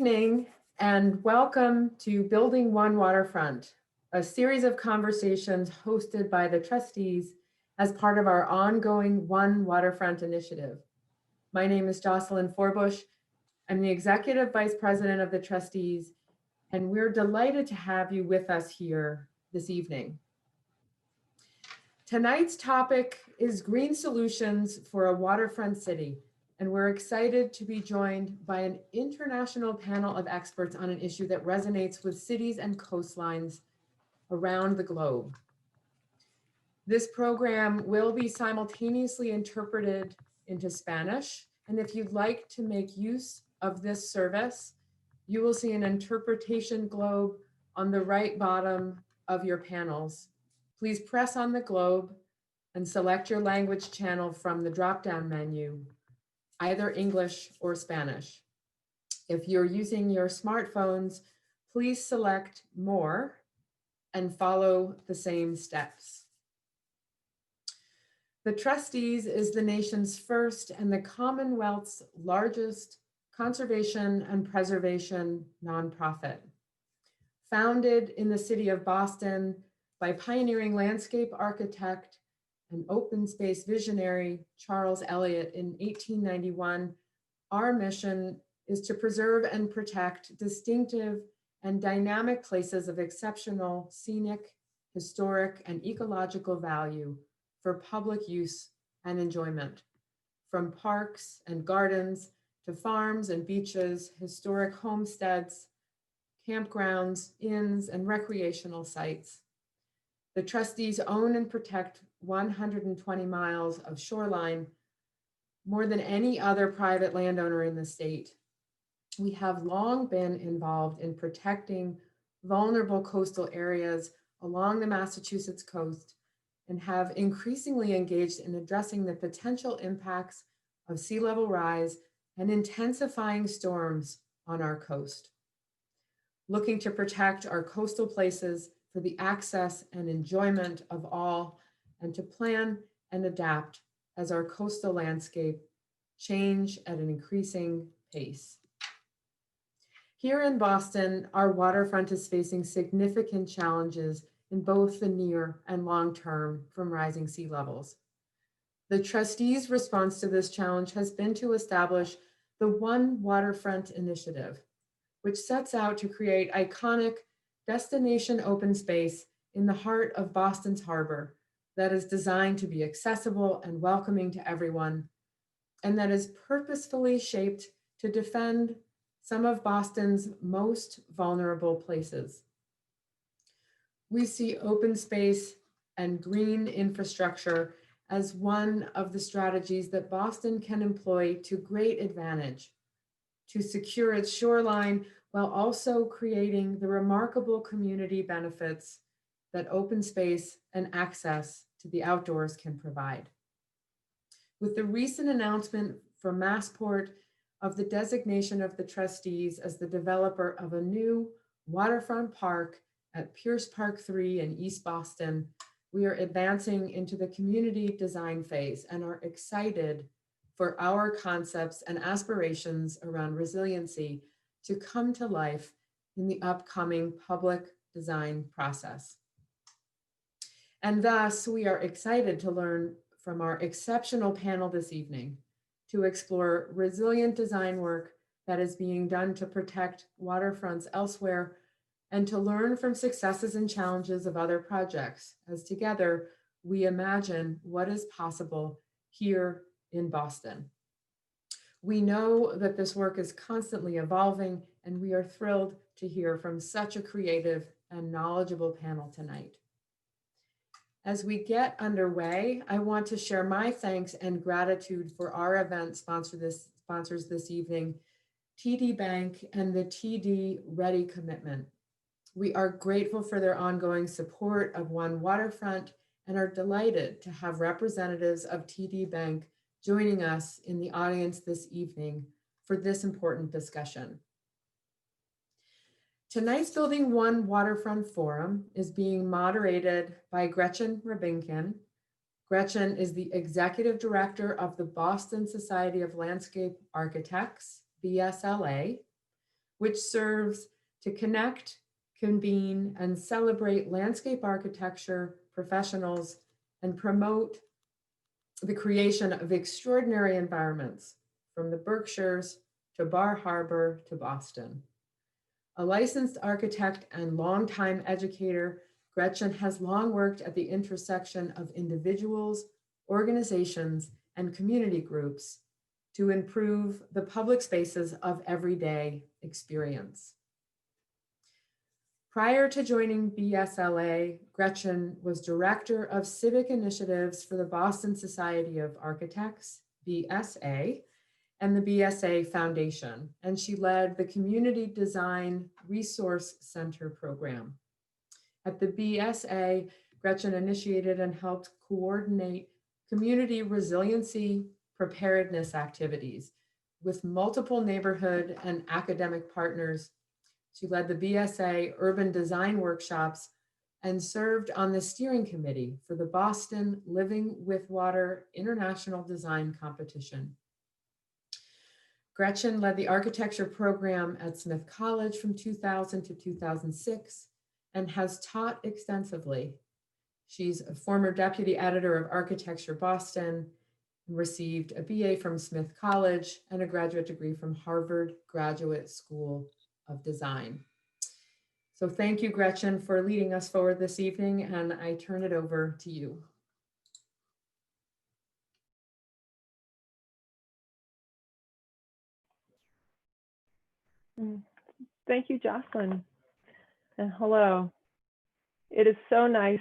Evening and welcome to Building One Waterfront, a series of conversations hosted by the trustees as part of our ongoing One Waterfront initiative. My name is Jocelyn Forbush. I'm the Executive Vice President of the trustees, and we're delighted to have you with us here this evening. Tonight's topic is green solutions for a waterfront city. And we're excited to be joined by an international panel of experts on an issue that resonates with cities and coastlines around the globe. This program will be simultaneously interpreted into Spanish. And if you'd like to make use of this service, you will see an interpretation globe on the right bottom of your panels. Please press on the globe and select your language channel from the drop-down menu, either English or Spanish. If you're using your smartphones, please select More and follow the same steps. The Trustees is the nation's first and the Commonwealth's largest conservation and preservation nonprofit. Founded in the city of Boston by pioneering landscape architect and open space visionary Charles Eliot in 1891, our mission is to preserve and protect distinctive and dynamic places of exceptional scenic, historic, and ecological value for public use and enjoyment. From parks and gardens to farms and beaches, historic homesteads, campgrounds, inns, and recreational sites. The trustees own and protect 120 miles of shoreline, more than any other private landowner in the state. We have long been involved in protecting vulnerable coastal areas along the Massachusetts coast and have increasingly engaged in addressing the potential impacts of sea level rise and intensifying storms on our coast. Looking to protect our coastal places for the access and enjoyment of all, and to plan and adapt as our coastal landscape change at an increasing pace. Here in Boston, our waterfront is facing significant challenges in both the near and long term from rising sea levels. The trustees' response to this challenge has been to establish the One Waterfront Initiative, which sets out to create iconic destination open space in the heart of Boston's harbor that is designed to be accessible and welcoming to everyone, and that is purposefully shaped to defend some of Boston's most vulnerable places. We see open space and green infrastructure as one of the strategies that Boston can employ to great advantage to secure its shoreline while also creating the remarkable community benefits that open space and access to the outdoors can provide. With the recent announcement from Massport of the designation of the trustees as the developer of a new waterfront park at Pierce Park 3 in East Boston, we are advancing into the community design phase and are excited for our concepts and aspirations around resiliency to come to life in the upcoming public design process. And thus, we are excited to learn from our exceptional panel this evening to explore resilient design work that is being done to protect waterfronts elsewhere and to learn from successes and challenges of other projects as together we imagine what is possible here in Boston. We know that this work is constantly evolving, and we are thrilled to hear from such a creative and knowledgeable panel tonight. As we get underway, I want to share my thanks and gratitude for our event sponsors this evening, TD Bank and the TD Ready Commitment. We are grateful for their ongoing support of One Waterfront and are delighted to have representatives of TD Bank joining us in the audience this evening for this important discussion. Tonight's Building One Waterfront Forum is being moderated by Gretchen Rabinkin. Gretchen is the Executive Director of the Boston Society of Landscape Architects, BSLA, which serves to connect, convene, and celebrate landscape architecture professionals and promote the creation of extraordinary environments from the Berkshires to Bar Harbor to Boston. A licensed architect and longtime educator, Gretchen has long worked at the intersection of individuals, organizations, and community groups to improve the public spaces of everyday experience. Prior to joining BSLA, Gretchen was Director of Civic Initiatives for the Boston Society of Architects, BSA, and the BSA Foundation, and she led the Community Design Resource Center program. At the BSA, Gretchen initiated and helped coordinate community resiliency preparedness activities with multiple neighborhood and academic partners. She led the BSA urban design workshops and served on the steering committee for the Boston Living with Water International Design Competition. Gretchen led the architecture program at Smith College from 2000 to 2006 and has taught extensively. She's a former deputy editor of Architecture Boston and received a BA from Smith College and a graduate degree from Harvard Graduate School of Design. So thank you, Gretchen, for leading us forward this evening, and I turn it over to you. Thank you, Jocelyn, and hello. It is so nice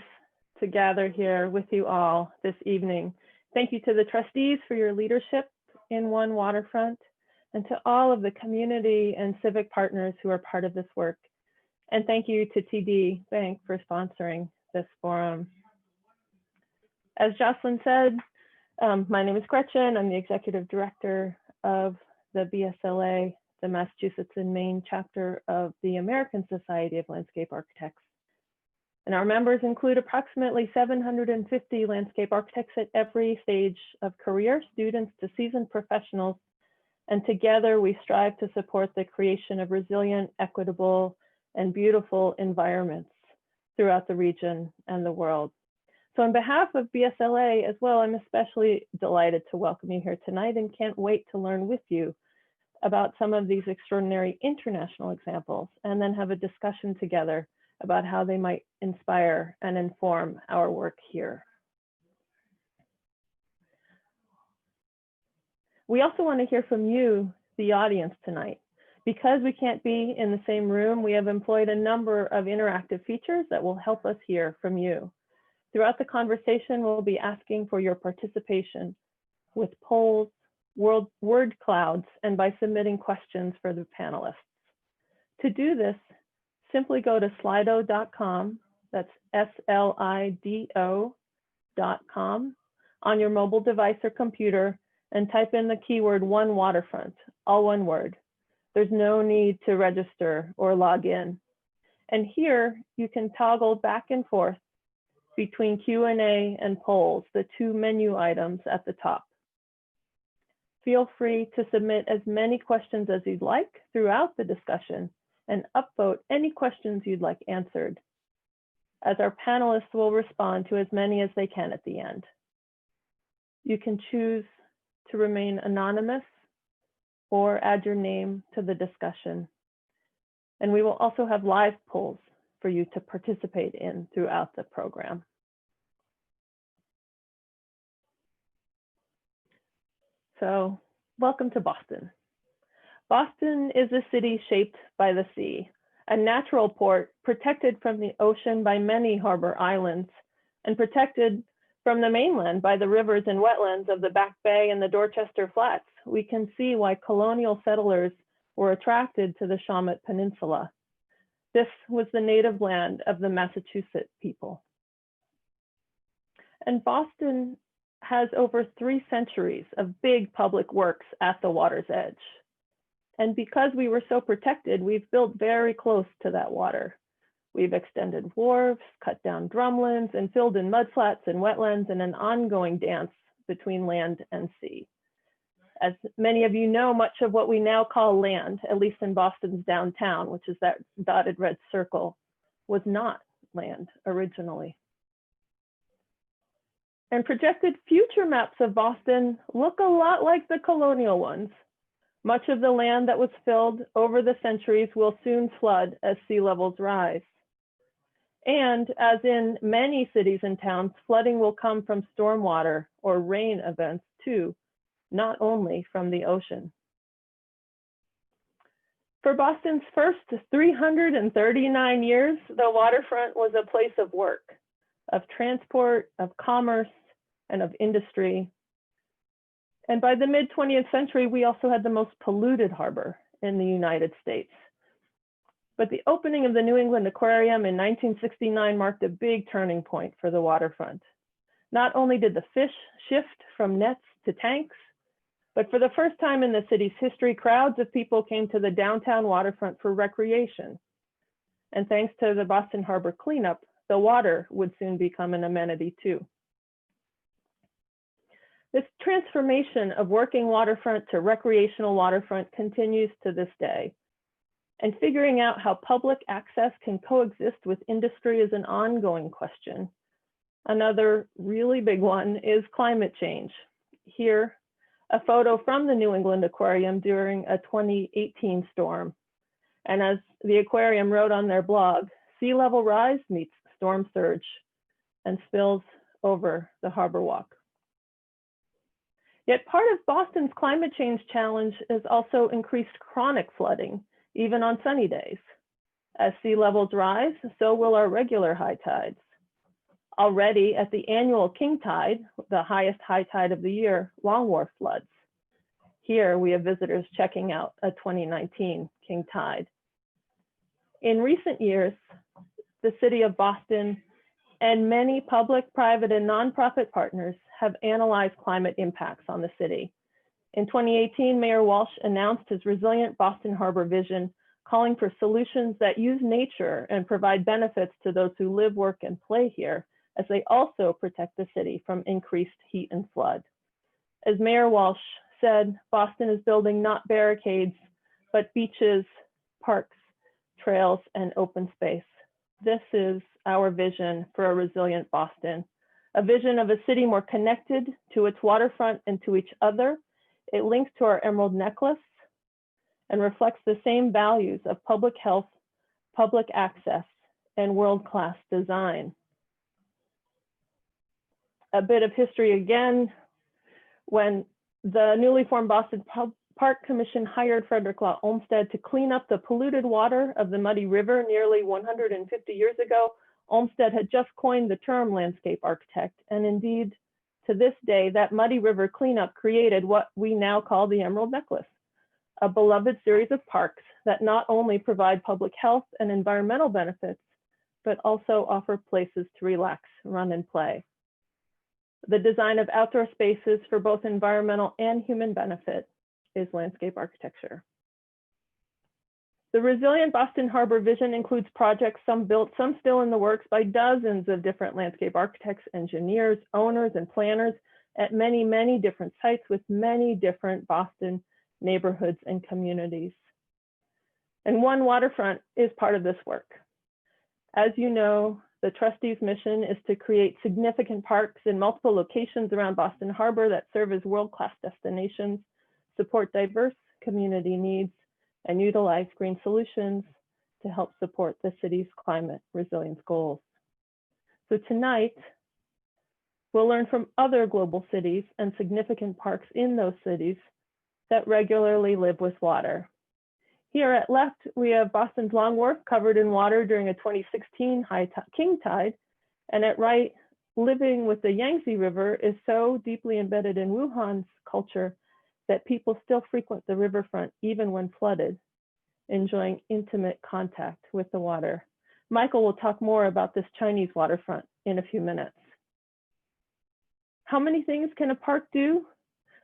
to gather here with you all this evening. Thank you to the trustees for your leadership in One Waterfront, and to all of the community and civic partners who are part of this work. And thank you to TD Bank for sponsoring this forum. As Jocelyn said, my name is Gretchen. I'm the executive director of the BSLA, the Massachusetts and Maine chapter of the American Society of Landscape Architects. And our members include approximately 750 landscape architects at every stage of career, students to seasoned professionals. And together we strive to support the creation of resilient, equitable, and beautiful environments throughout the region and the world. So on behalf of BSLA as well, I'm especially delighted to welcome you here tonight and can't wait to learn with you about some of these extraordinary international examples, and then have a discussion together about how they might inspire and inform our work here. We also want to hear from you, the audience, tonight. Because we can't be in the same room, we have employed a number of interactive features that will help us hear from you. Throughout the conversation, we'll be asking for your participation with polls, word clouds, and by submitting questions for the panelists. To do this, simply go to slido.com, that's SLIDO.com, on your mobile device or computer, and type in the keyword One Waterfront, all one word. There's no need to register or log in. And here you can toggle back and forth between Q&A and polls, the two menu items at the top. Feel free to submit as many questions as you'd like throughout the discussion and upvote any questions you'd like answered, as our panelists will respond to as many as they can at the end. You can choose to remain anonymous or add your name to the discussion. And we will also have live polls for you to participate in throughout the program. So, welcome to Boston. Boston is a city shaped by the sea, a natural port protected from the ocean by many harbor islands, and protected from the mainland by the rivers and wetlands of the Back Bay and the Dorchester Flats. We can see why colonial settlers were attracted to the Shawmut Peninsula. This was the native land of the Massachusetts people. And Boston has over 3 centuries of big public works at the water's edge. And because we were so protected, we've built very close to that water. We've extended wharves, cut down drumlins, and filled in mudflats and wetlands in an ongoing dance between land and sea. As many of you know, much of what we now call land, at least in Boston's downtown, which is that dotted red circle, was not land originally. And projected future maps of Boston look a lot like the colonial ones. Much of the land that was filled over the centuries will soon flood as sea levels rise. And as in many cities and towns, flooding will come from stormwater or rain events too, not only from the ocean. For Boston's first 339 years, the waterfront was a place of work, of transport, of commerce, and of industry. And by the mid-20th century, we also had the most polluted harbor in the United States. But the opening of the New England Aquarium in 1969 marked a big turning point for the waterfront. Not only did the fish shift from nets to tanks, but for the first time in the city's history, crowds of people came to the downtown waterfront for recreation. And thanks to the Boston Harbor cleanup, the water would soon become an amenity too. This transformation of working waterfront to recreational waterfront continues to this day. And figuring out how public access can coexist with industry is an ongoing question. Another really big one is climate change. Here, a photo from the New England Aquarium during a 2018 storm. And as the aquarium wrote on their blog, sea level rise meets storm surge and spills over the harbor walk. Yet part of Boston's climate change challenge is also increased chronic flooding, even on sunny days. As sea levels rise, so will our regular high tides. Already at the annual king tide, the highest high tide of the year, Long Wharf floods. Here we have visitors checking out a 2019 king tide. In recent years, the city of Boston and many public, private, and nonprofit partners have analyzed climate impacts on the city. In 2018, Mayor Walsh announced his Resilient Boston Harbor vision, calling for solutions that use nature and provide benefits to those who live, work, and play here, as they also protect the city from increased heat and flood. As Mayor Walsh said, Boston is building not barricades, but beaches, parks, trails, and open space. This is our vision for a resilient Boston, a vision of a city more connected to its waterfront and to each other. It links to our emerald necklace and reflects the same values of public health, public access, and world-class design. A bit of history again. When the newly formed Boston Park Commission hired Frederick Law Olmsted to clean up the polluted water of the Muddy River nearly 150 years ago, Olmsted had just coined the term landscape architect. And indeed, to this day, that Muddy River cleanup created what we now call the Emerald Necklace, a beloved series of parks that not only provide public health and environmental benefits, but also offer places to relax, run, and play. The design of outdoor spaces for both environmental and human benefit is landscape architecture. The Resilient Boston Harbor vision includes projects, some built, some still in the works, by dozens of different landscape architects, engineers, owners, and planners at many, many different sites with many different Boston neighborhoods and communities. And One Waterfront is part of this work. As you know, the trustees' mission is to create significant parks in multiple locations around Boston Harbor that serve as world-class destinations, support diverse community needs, and utilize green solutions to help support the city's climate resilience goals. So tonight, we'll learn from other global cities and significant parks in those cities that regularly live with water. Here at left, we have Boston's Long Wharf covered in water during a 2016 king tide, and at right, living with the Yangtze River is so deeply embedded in Wuhan's culture that people still frequent the riverfront even when flooded, enjoying intimate contact with the water. Michael will talk more about this Chinese waterfront in a few minutes. How many things can a park do?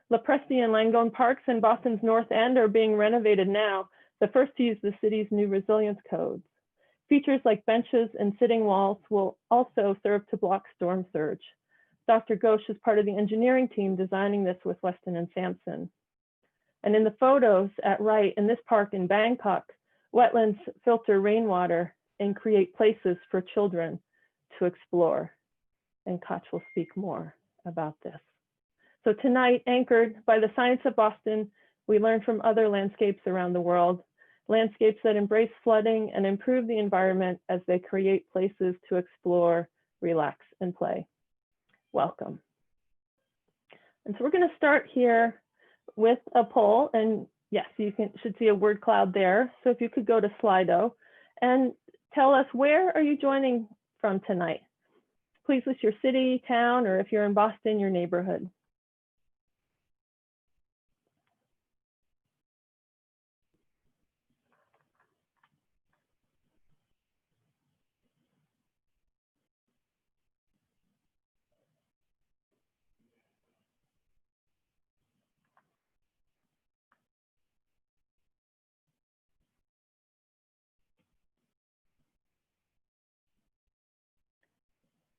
La Presti and Langone parks in Boston's North End are being renovated now, the first to use the city's new resilience codes. Features like benches and sitting walls will also serve to block storm surge. Dr. Ghosh is part of the engineering team designing this with Weston and Sampson. And in the photos at right, in this park in Bangkok, wetlands filter rainwater and create places for children to explore. And Koch will speak more about this. So tonight, anchored by the science of Boston, we learn from other landscapes around the world, landscapes that embrace flooding and improve the environment as they create places to explore, relax, and play. Welcome. And so we're going to start here with a poll, and yes, you should see a word cloud there. So if you could go to Slido and tell us, where are you joining from tonight? Please list your city, town, or if you're in Boston, your neighborhood.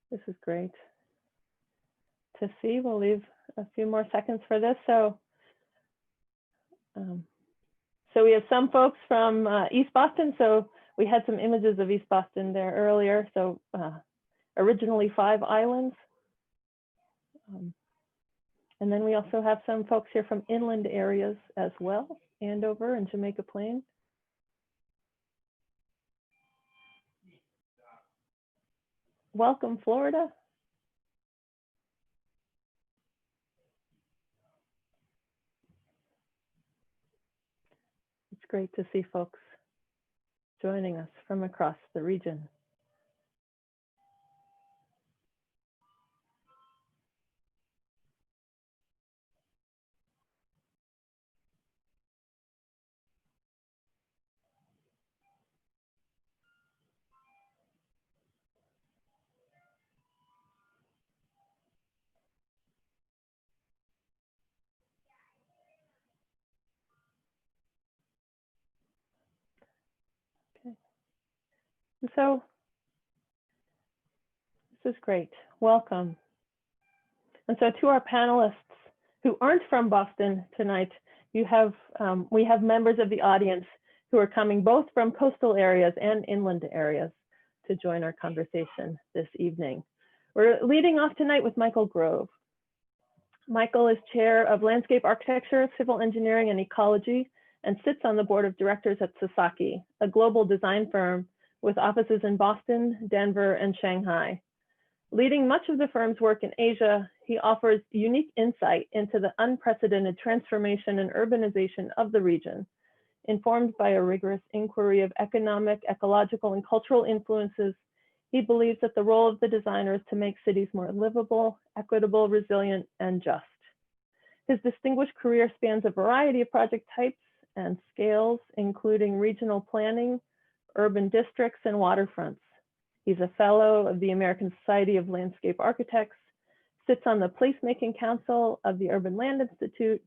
This is great to see. We'll leave a few more seconds for this. So we have some folks from East Boston. So we had some images of East Boston there earlier. So originally 5 islands. And then we also have some folks here from inland areas as well, Andover and Jamaica Plain. Welcome, Florida. It's great to see folks joining us from across the region. Okay. And so this is great. Welcome. And so to our panelists who aren't from Boston tonight, we have members of the audience who are coming both from coastal areas and inland areas to join our conversation this evening. We're leading off tonight with Michael Grove. Michael is chair of landscape architecture, civil engineering, and ecology, and sits on the board of directors at Sasaki, a global design firm with offices in Boston, Denver, and Shanghai. Leading much of the firm's work in Asia, he offers unique insight into the unprecedented transformation and urbanization of the region, informed by a rigorous inquiry of economic, ecological, and cultural influences. He believes that the role of the designer is to make cities more livable, equitable, resilient, and just. His distinguished career spans a variety of project types and scales, including regional planning, urban districts, and waterfronts. He's a fellow of the American Society of Landscape Architects, sits on the Placemaking Council of the Urban Land Institute,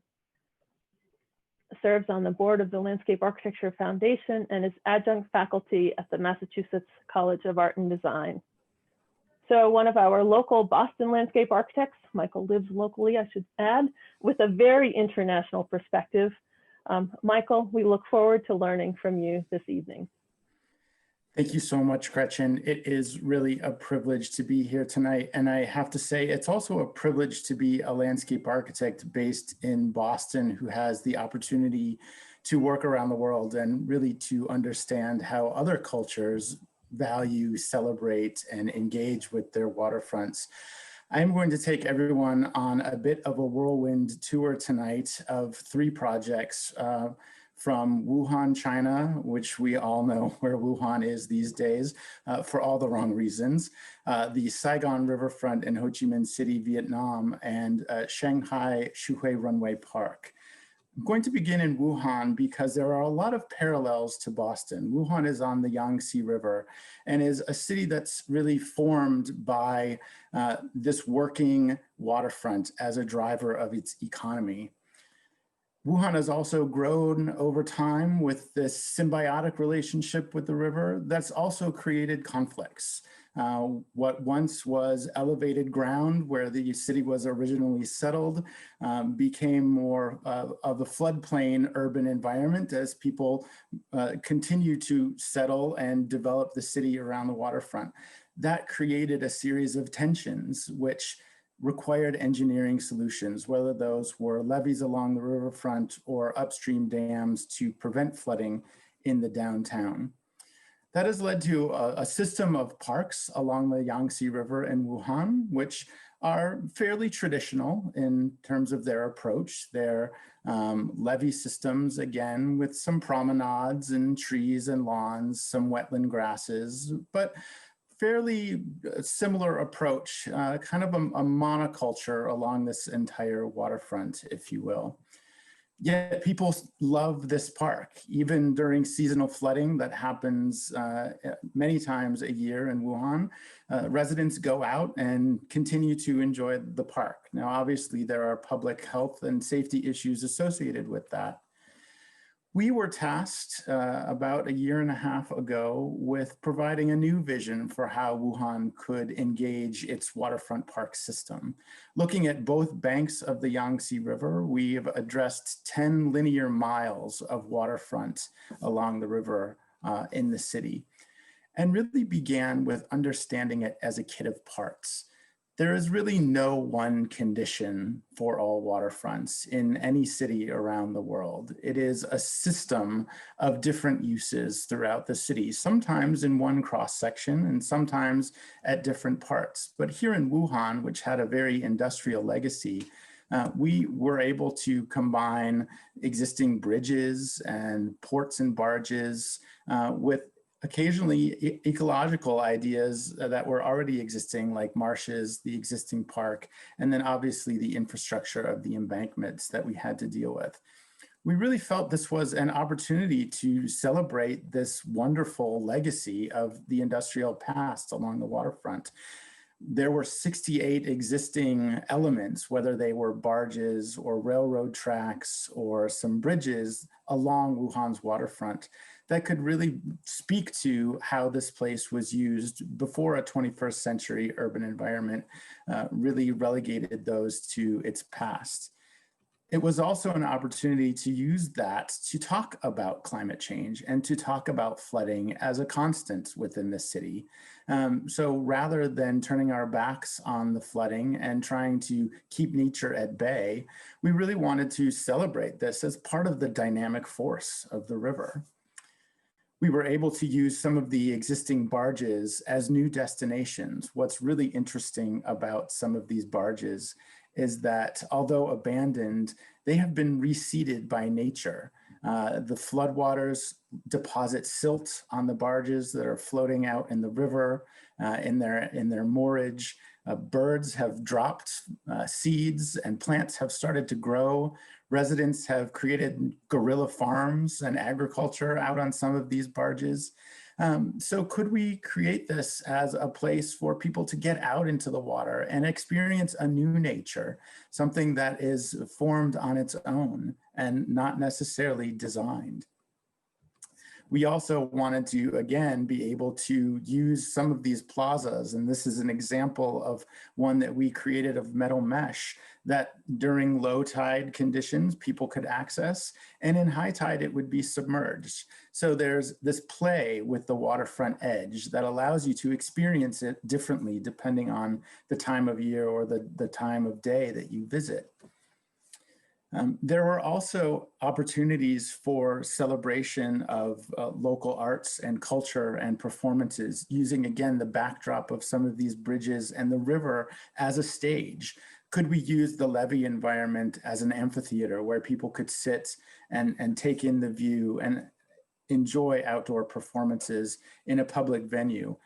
serves on the board of the Landscape Architecture Foundation, and is adjunct faculty at the Massachusetts College of Art and Design. So one of our local Boston landscape architects, Michael lives locally, I should add, with a very international perspective. Michael, we look forward to learning from you this evening. Thank you so much, Gretchen. It is really a privilege to be here tonight. And I have to say, it's also a privilege to be a landscape architect based in Boston who has the opportunity to work around the world and really to understand how other cultures value, celebrate, and engage with their waterfronts. I'm going to take everyone on a bit of a whirlwind tour tonight of 3 projects. From Wuhan, China, which we all know where Wuhan is these days for all the wrong reasons, the Saigon Riverfront in Ho Chi Minh City, Vietnam, and Shanghai Xuhui Runway Park. I'm going to begin in Wuhan because there are a lot of parallels to Boston. Wuhan is on the Yangtze River and is a city that's really formed by this working waterfront as a driver of its economy. Wuhan has also grown over time with this symbiotic relationship with the river that's also created conflicts. What once was elevated ground where the city was originally settled became more of a floodplain urban environment as people continue to settle and develop the city around the waterfront. That created a series of tensions, which required engineering solutions, whether those were levees along the riverfront or upstream dams to prevent flooding in the downtown. That has led to a system of parks along the Yangtze River in Wuhan, which are fairly traditional in terms of their approach. They're levee systems, again, with some promenades and trees and lawns, some wetland grasses, but fairly similar approach, kind of a monoculture along this entire waterfront, if you will. Yet people love this park, even during seasonal flooding that happens many times a year in Wuhan. Residents go out and continue to enjoy the park. Now, obviously, there are public health and safety issues associated with that. We were tasked about a year and a half ago with providing a new vision for how Wuhan could engage its waterfront park system. Looking at both banks of the Yangtze River, we have addressed 10 linear miles of waterfront along the river in the city, and really began with understanding it as a kit of parts. There is really no one condition for all waterfronts in any city around the world. It is a system of different uses throughout the city, sometimes in one cross section and sometimes at different parts. But here in Wuhan, which had a very industrial legacy, we were able to combine existing bridges and ports and barges with occasionally ecological ideas that were already existing, like marshes, the existing park, and then obviously the infrastructure of the embankments that we had to deal with. We really felt this was an opportunity to celebrate this wonderful legacy of the industrial past along the waterfront. There were 68 existing elements, whether they were barges or railroad tracks or some bridges along Wuhan's waterfront, that could really speak to how this place was used before a 21st century urban environment really relegated those to its past. It was also an opportunity to use that to talk about climate change and to talk about flooding as a constant within the city. So rather than turning our backs on the flooding and trying to keep nature at bay, we really wanted to celebrate this as part of the dynamic force of the river. We were able to use some of the existing barges as new destinations. What's really interesting about some of these barges is that although abandoned, they have been reseeded by nature. The floodwaters deposit silt on the barges that are floating out in the river, in their moorage. Birds have dropped seeds and plants have started to grow. Residents have created guerrilla farms and agriculture out on some of these barges. So could we create this as a place for people to get out into the water and experience a new nature, something that is formed on its own and not necessarily designed? We also wanted to, again, be able to use some of these plazas. And this is an example of one that we created of metal mesh that during low tide conditions, people could access. And in high tide, it would be submerged. So there's this play with the waterfront edge that allows you to experience it differently depending on the time of year or the time of day that you visit. There were also opportunities for celebration of local arts and culture and performances using, again, the backdrop of some of these bridges and the river as a stage. Could we use the levee environment as an amphitheater where people could sit and take in the view and enjoy outdoor performances in a public venue?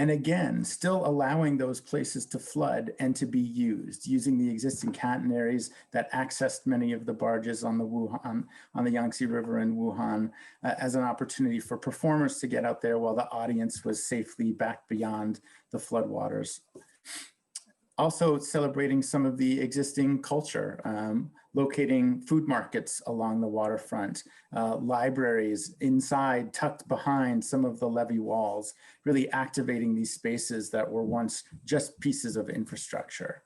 And again, still allowing those places to flood and to be used, using the existing catenaries that accessed many of the barges on the Yangtze River in Wuhan as an opportunity for performers to get out there while the audience was safely back beyond the floodwaters. Also celebrating some of the existing culture, locating food markets along the waterfront, libraries inside, tucked behind some of the levee walls, really activating these spaces that were once just pieces of infrastructure.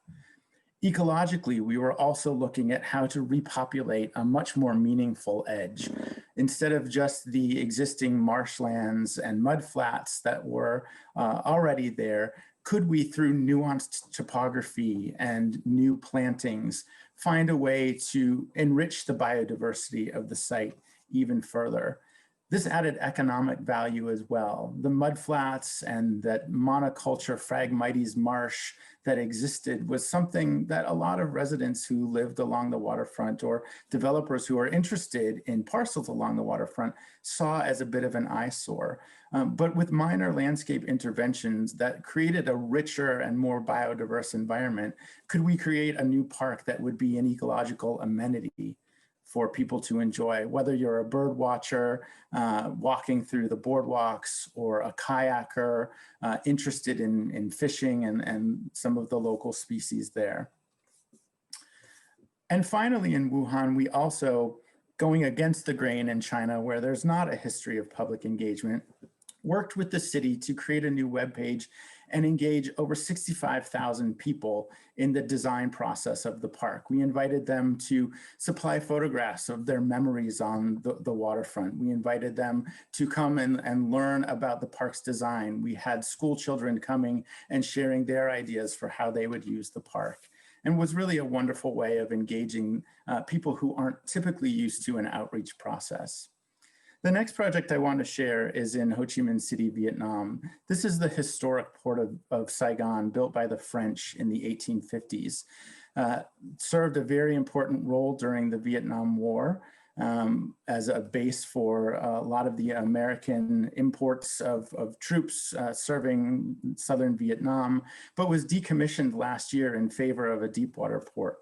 Ecologically, we were also looking at how to repopulate a much more meaningful edge. Instead of just the existing marshlands and mudflats that were already there, could we, through nuanced topography and new plantings, find a way to enrich the biodiversity of the site even further? This added economic value as well. The mudflats and that monoculture Phragmites marsh that existed was something that a lot of residents who lived along the waterfront or developers who are interested in parcels along the waterfront saw as a bit of an eyesore. But with minor landscape interventions that created a richer and more biodiverse environment, could we create a new park that would be an ecological amenity for people to enjoy, whether you're a bird watcher, walking through the boardwalks, or a kayaker interested in fishing and some of the local species there. And finally, in Wuhan, we also, going against the grain in China, where there's not a history of public engagement, worked with the city to create a new webpage and engage over 65,000 people in the design process of the park. We invited them to supply photographs of their memories on the waterfront. We invited them to come and learn about the park's design. We had school children coming and sharing their ideas for how they would use the park, and was really a wonderful way of engaging people who aren't typically used to an outreach process. The next project I want to share is in Ho Chi Minh City, Vietnam. This is the historic port of Saigon, built by the French in the 1850s. Served a very important role during the Vietnam War as a base for a lot of the American imports of troops serving southern Vietnam, but was decommissioned last year in favor of a deepwater port.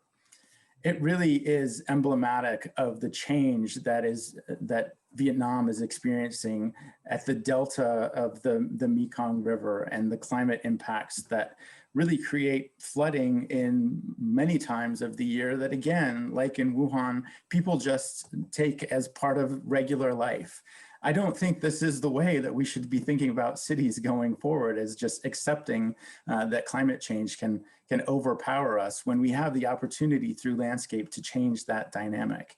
It really is emblematic of the change that Vietnam is experiencing at the delta of the Mekong River, and the climate impacts that really create flooding in many times of the year that, again, like in Wuhan, people just take as part of regular life. I don't think this is the way that we should be thinking about cities going forward, as just accepting that climate change can overpower us when we have the opportunity through landscape to change that dynamic.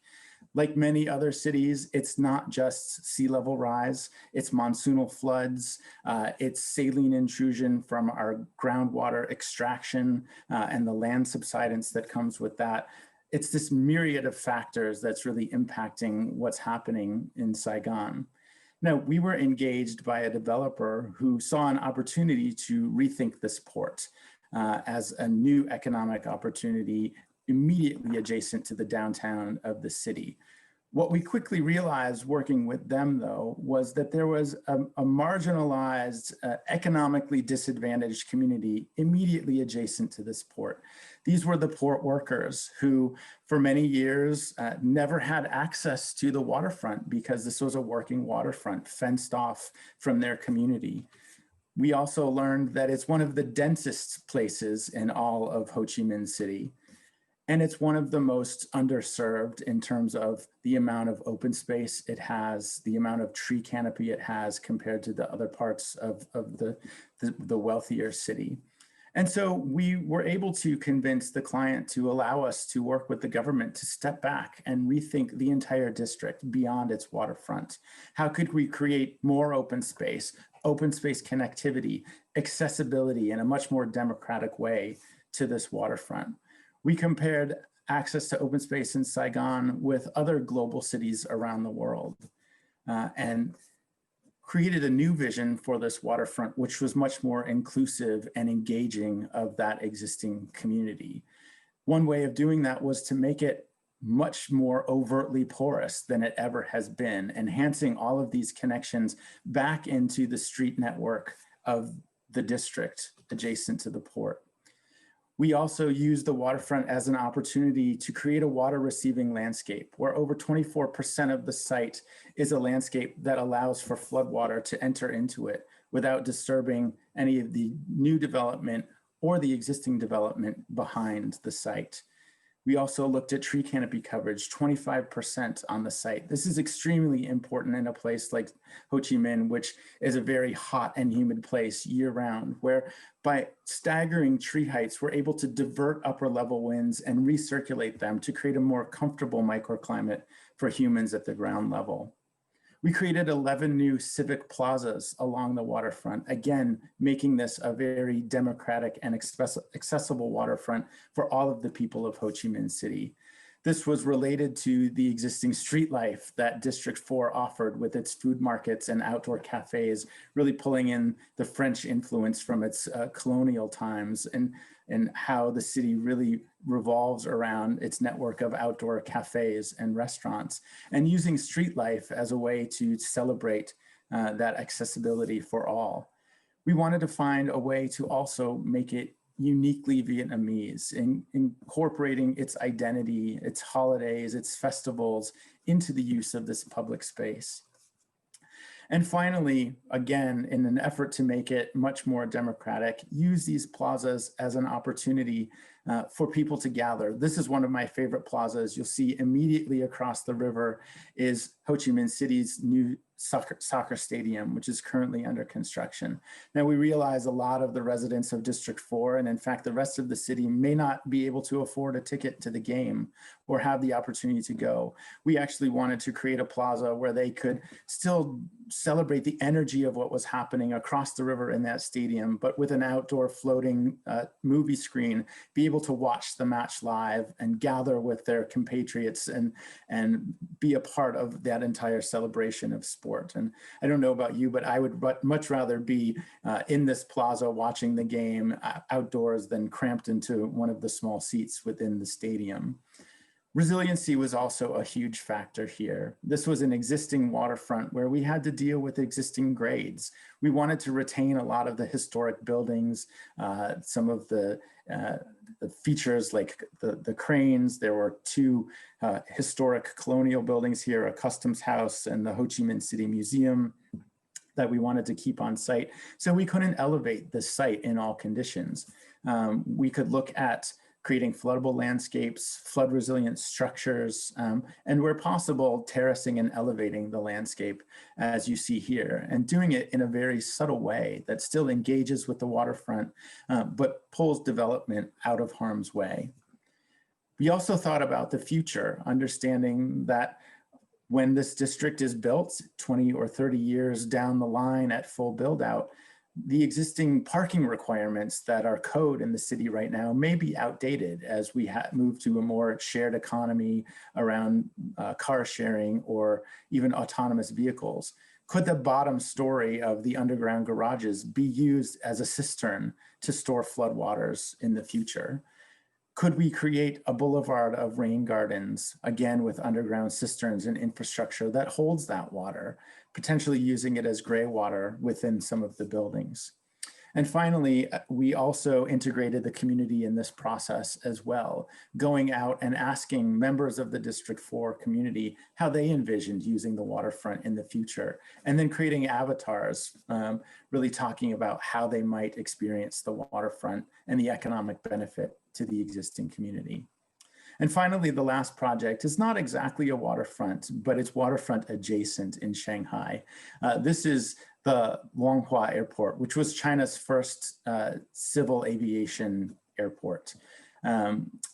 Like many other cities, it's not just sea level rise, it's monsoonal floods, it's saline intrusion from our groundwater extraction and the land subsidence that comes with that. It's this myriad of factors that's really impacting what's happening in Saigon. Now, we were engaged by a developer who saw an opportunity to rethink this port as a new economic opportunity immediately adjacent to the downtown of the city. What we quickly realized working with them, though, was that there was a marginalized, economically disadvantaged community immediately adjacent to this port. These were the port workers who, for many years, never had access to the waterfront because this was a working waterfront fenced off from their community. We also learned that it's one of the densest places in all of Ho Chi Minh City. And it's one of the most underserved in terms of the amount of open space it has, the amount of tree canopy it has compared to the other parts of the wealthier city. And so we were able to convince the client to allow us to work with the government to step back and rethink the entire district beyond its waterfront. How could we create more open space connectivity, accessibility in a much more democratic way to this waterfront? We compared access to open space in Saigon with other global cities around the world and created a new vision for this waterfront, which was much more inclusive and engaging of that existing community. One way of doing that was to make it much more overtly porous than it ever has been, enhancing all of these connections back into the street network of the district adjacent to the port. We also used the waterfront as an opportunity to create a water receiving landscape where over 24% of the site is a landscape that allows for floodwater to enter into it without disturbing any of the new development or the existing development behind the site. We also looked at tree canopy coverage, 25% on the site. This is extremely important in a place like Ho Chi Minh, which is a very hot and humid place year round, where by staggering tree heights, we're able to divert upper level winds and recirculate them to create a more comfortable microclimate for humans at the ground level. We created 11 new civic plazas along the waterfront, again, making this a very democratic and accessible waterfront for all of the people of Ho Chi Minh City. This was related to the existing street life that District 4 offered with its food markets and outdoor cafes, really pulling in the French influence from its colonial times and how the city really revolves around its network of outdoor cafes and restaurants, and using street life as a way to celebrate that accessibility for all. We wanted to find a way to also make it uniquely Vietnamese, incorporating its identity, its holidays, its festivals into the use of this public space. And finally, again, in an effort to make it much more democratic, use these plazas as an opportunity for people to gather. This is one of my favorite plazas. You'll see immediately across the river is Ho Chi Minh City's new soccer stadium, which is currently under construction. Now, we realize a lot of the residents of District 4, and in fact, the rest of the city may not be able to afford a ticket to the game or have the opportunity to go. We actually wanted to create a plaza where they could still celebrate the energy of what was happening across the river in that stadium, but with an outdoor floating movie screen, be able to watch the match live and gather with their compatriots and be a part of that entire celebration of sport. And I don't know about you, but I would much rather be in this plaza watching the game outdoors than cramped into one of the small seats within the stadium. Resiliency was also a huge factor here. This was an existing waterfront where we had to deal with existing grades. We wanted to retain a lot of the historic buildings, some of the features like the cranes. There were two historic colonial buildings here, a customs house and the Ho Chi Minh City Museum that we wanted to keep on site. So we couldn't elevate the site in all conditions. We could look at creating floodable landscapes, flood resilient structures, and where possible, terracing and elevating the landscape as you see here, and doing it in a very subtle way that still engages with the waterfront, but pulls development out of harm's way. We also thought about the future, understanding that when this district is built 20 or 30 years down the line at full build out, the existing parking requirements that are code in the city right now may be outdated as we move to a more shared economy around car sharing or even autonomous vehicles. Could the bottom story of the underground garages be used as a cistern to store floodwaters in the future? Could we create a boulevard of rain gardens, again with underground cisterns and infrastructure that holds that water, potentially using it as gray water within some of the buildings? And finally, we also integrated the community in this process as well, going out and asking members of the District 4 community how they envisioned using the waterfront in the future, and then creating avatars, really talking about how they might experience the waterfront and the economic benefit to the existing community. And finally, the last project is not exactly a waterfront, but it's waterfront adjacent in Shanghai. This is the Longhua Airport, which was China's first civil aviation airport.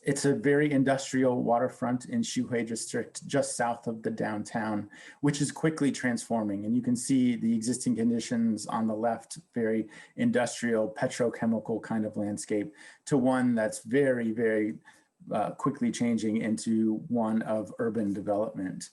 It's a very industrial waterfront in Xuhui District, just south of the downtown, which is quickly transforming. And you can see the existing conditions on the left, very industrial, petrochemical kind of landscape, to one that's very, very quickly changing into one of urban development.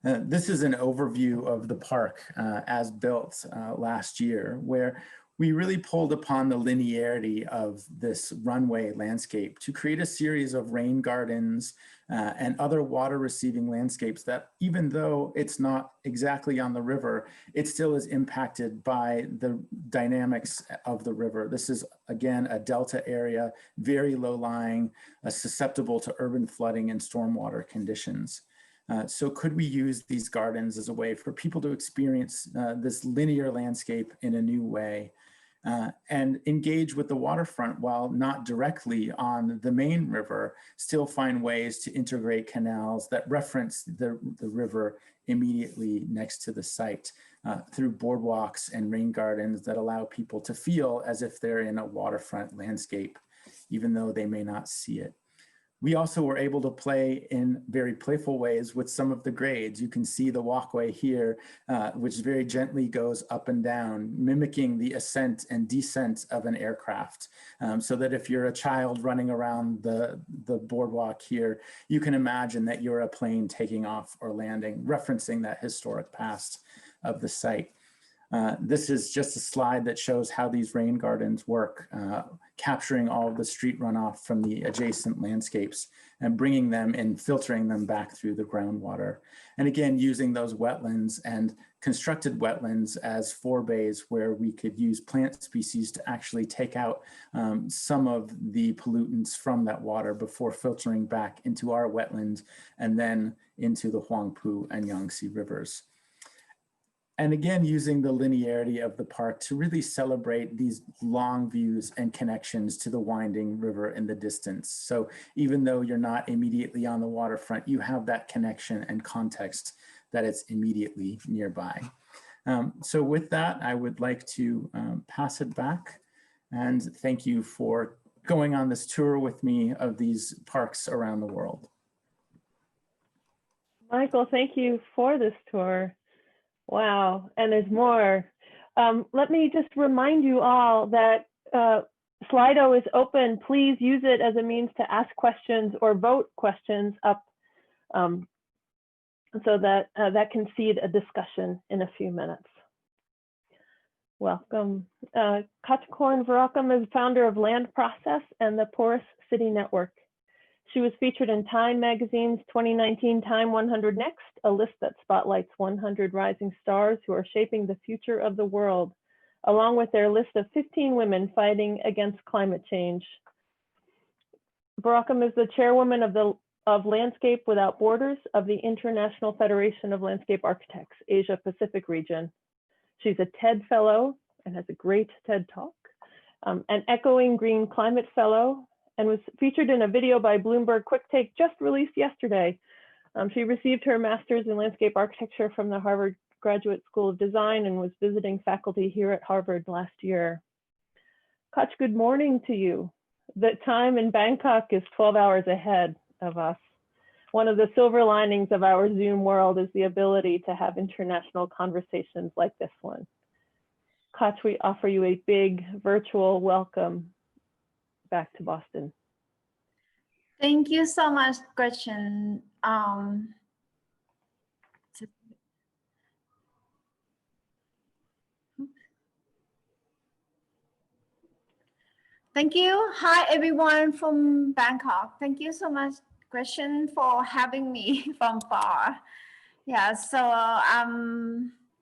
This is an overview of the park as built last year, where we really pulled upon the linearity of this runway landscape to create a series of rain gardens and other water receiving landscapes that, even though it's not exactly on the river, it still is impacted by the dynamics of the river. This is, again, a delta area, very low lying, susceptible to urban flooding and stormwater conditions. So could we use these gardens as a way for people to experience this linear landscape in a new way? and engage with the waterfront while not directly on the main river, still find ways to integrate canals that reference the river immediately next to the site through boardwalks and rain gardens that allow people to feel as if they're in a waterfront landscape, even though they may not see it. We also were able to play in very playful ways with some of the grades. You can see the walkway here, which very gently goes up and down, mimicking the ascent and descent of an aircraft. So that if you're a child running around the boardwalk here, you can imagine that you're a plane taking off or landing, referencing that historic past of the site. This is just a slide that shows how these rain gardens work, capturing all of the street runoff from the adjacent landscapes and bringing them and filtering them back through the groundwater. And again, using those wetlands and constructed wetlands as forebays where we could use plant species to actually take out some of the pollutants from that water before filtering back into our wetland and then into the Huangpu and Yangtze rivers. And again, using the linearity of the park to really celebrate these long views and connections to the winding river in the distance. So even though you're not immediately on the waterfront, you have that connection and context that it's immediately nearby. So with that, I would like to pass it back and thank you for going on this tour with me of these parks around the world. Michael, thank you for this tour. Wow, and there's more. Let me just remind you all that Slido is open. Please use it as a means to ask questions or vote questions up so that that can seed a discussion in a few minutes. Welcome. Katja Korn-Verochem is founder of Land Process and the Porous City Network. She was featured in Time Magazine's 2019 Time 100 Next, a list that spotlights 100 rising stars who are shaping the future of the world, along with their list of 15 women fighting against climate change. Verochem is the chairwoman of Landscape Without Borders of the International Federation of Landscape Architects, Asia Pacific region. She's a TED Fellow and has a great TED Talk, an Echoing Green Climate Fellow, and was featured in a video by Bloomberg Quick Take just released yesterday. She received her master's in landscape architecture from the Harvard Graduate School of Design and was visiting faculty here at Harvard last year. Katja, good morning to you. The time in Bangkok is 12 hours ahead of us. One of the silver linings of our Zoom world is the ability to have international conversations like this one. Katja, we offer you a big virtual welcome back to Boston. Thank you so much, Gretchen. Thank you. Hi, everyone from Bangkok. Thank you so much, Gretchen, for having me from far. Yeah, so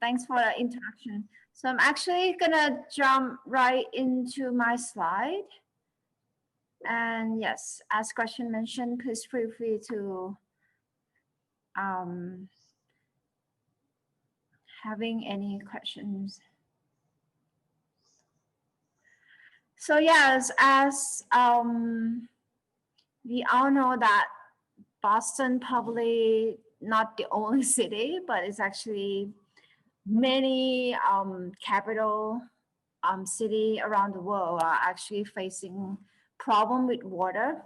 thanks for the introduction. So I'm actually gonna jump right into my slide. And yes, as Gretchen mentioned, please feel free to having any questions. So yes, as we all know that Boston probably not the only city, but it's actually many capital city around the world are actually facing problem with water,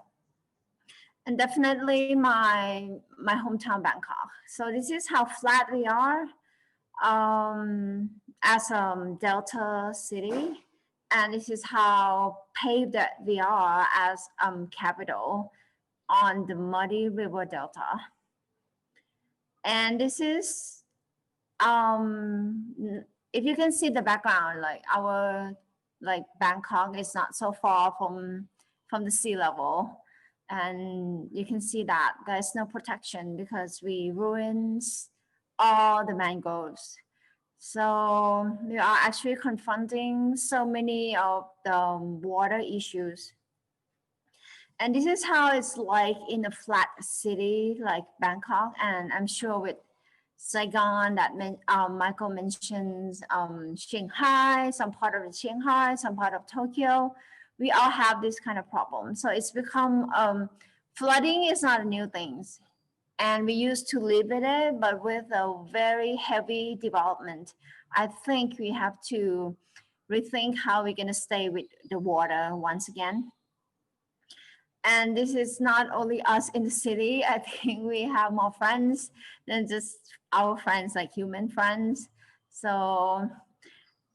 and definitely my hometown Bangkok. So this is how flat we are as a delta city, and this is how paved that we are as capital on the muddy river delta. And this is if you can see the background, like our Bangkok is not so far from the sea level, and you can see that there's no protection because we ruins all the mangroves. So we are actually confronting so many of the water issues. And this is how it's like in a flat city like Bangkok, and I'm sure with Saigon that Michael mentions, Shanghai, some part of Shanghai, some part of Tokyo. We all have this kind of problem. So it's become, flooding is not a new thing. And we used to live with it, but with a very heavy development, I think we have to rethink how we're gonna stay with the water once again. And this is not only us in the city. I think we have more friends than just our friends, like human friends. So,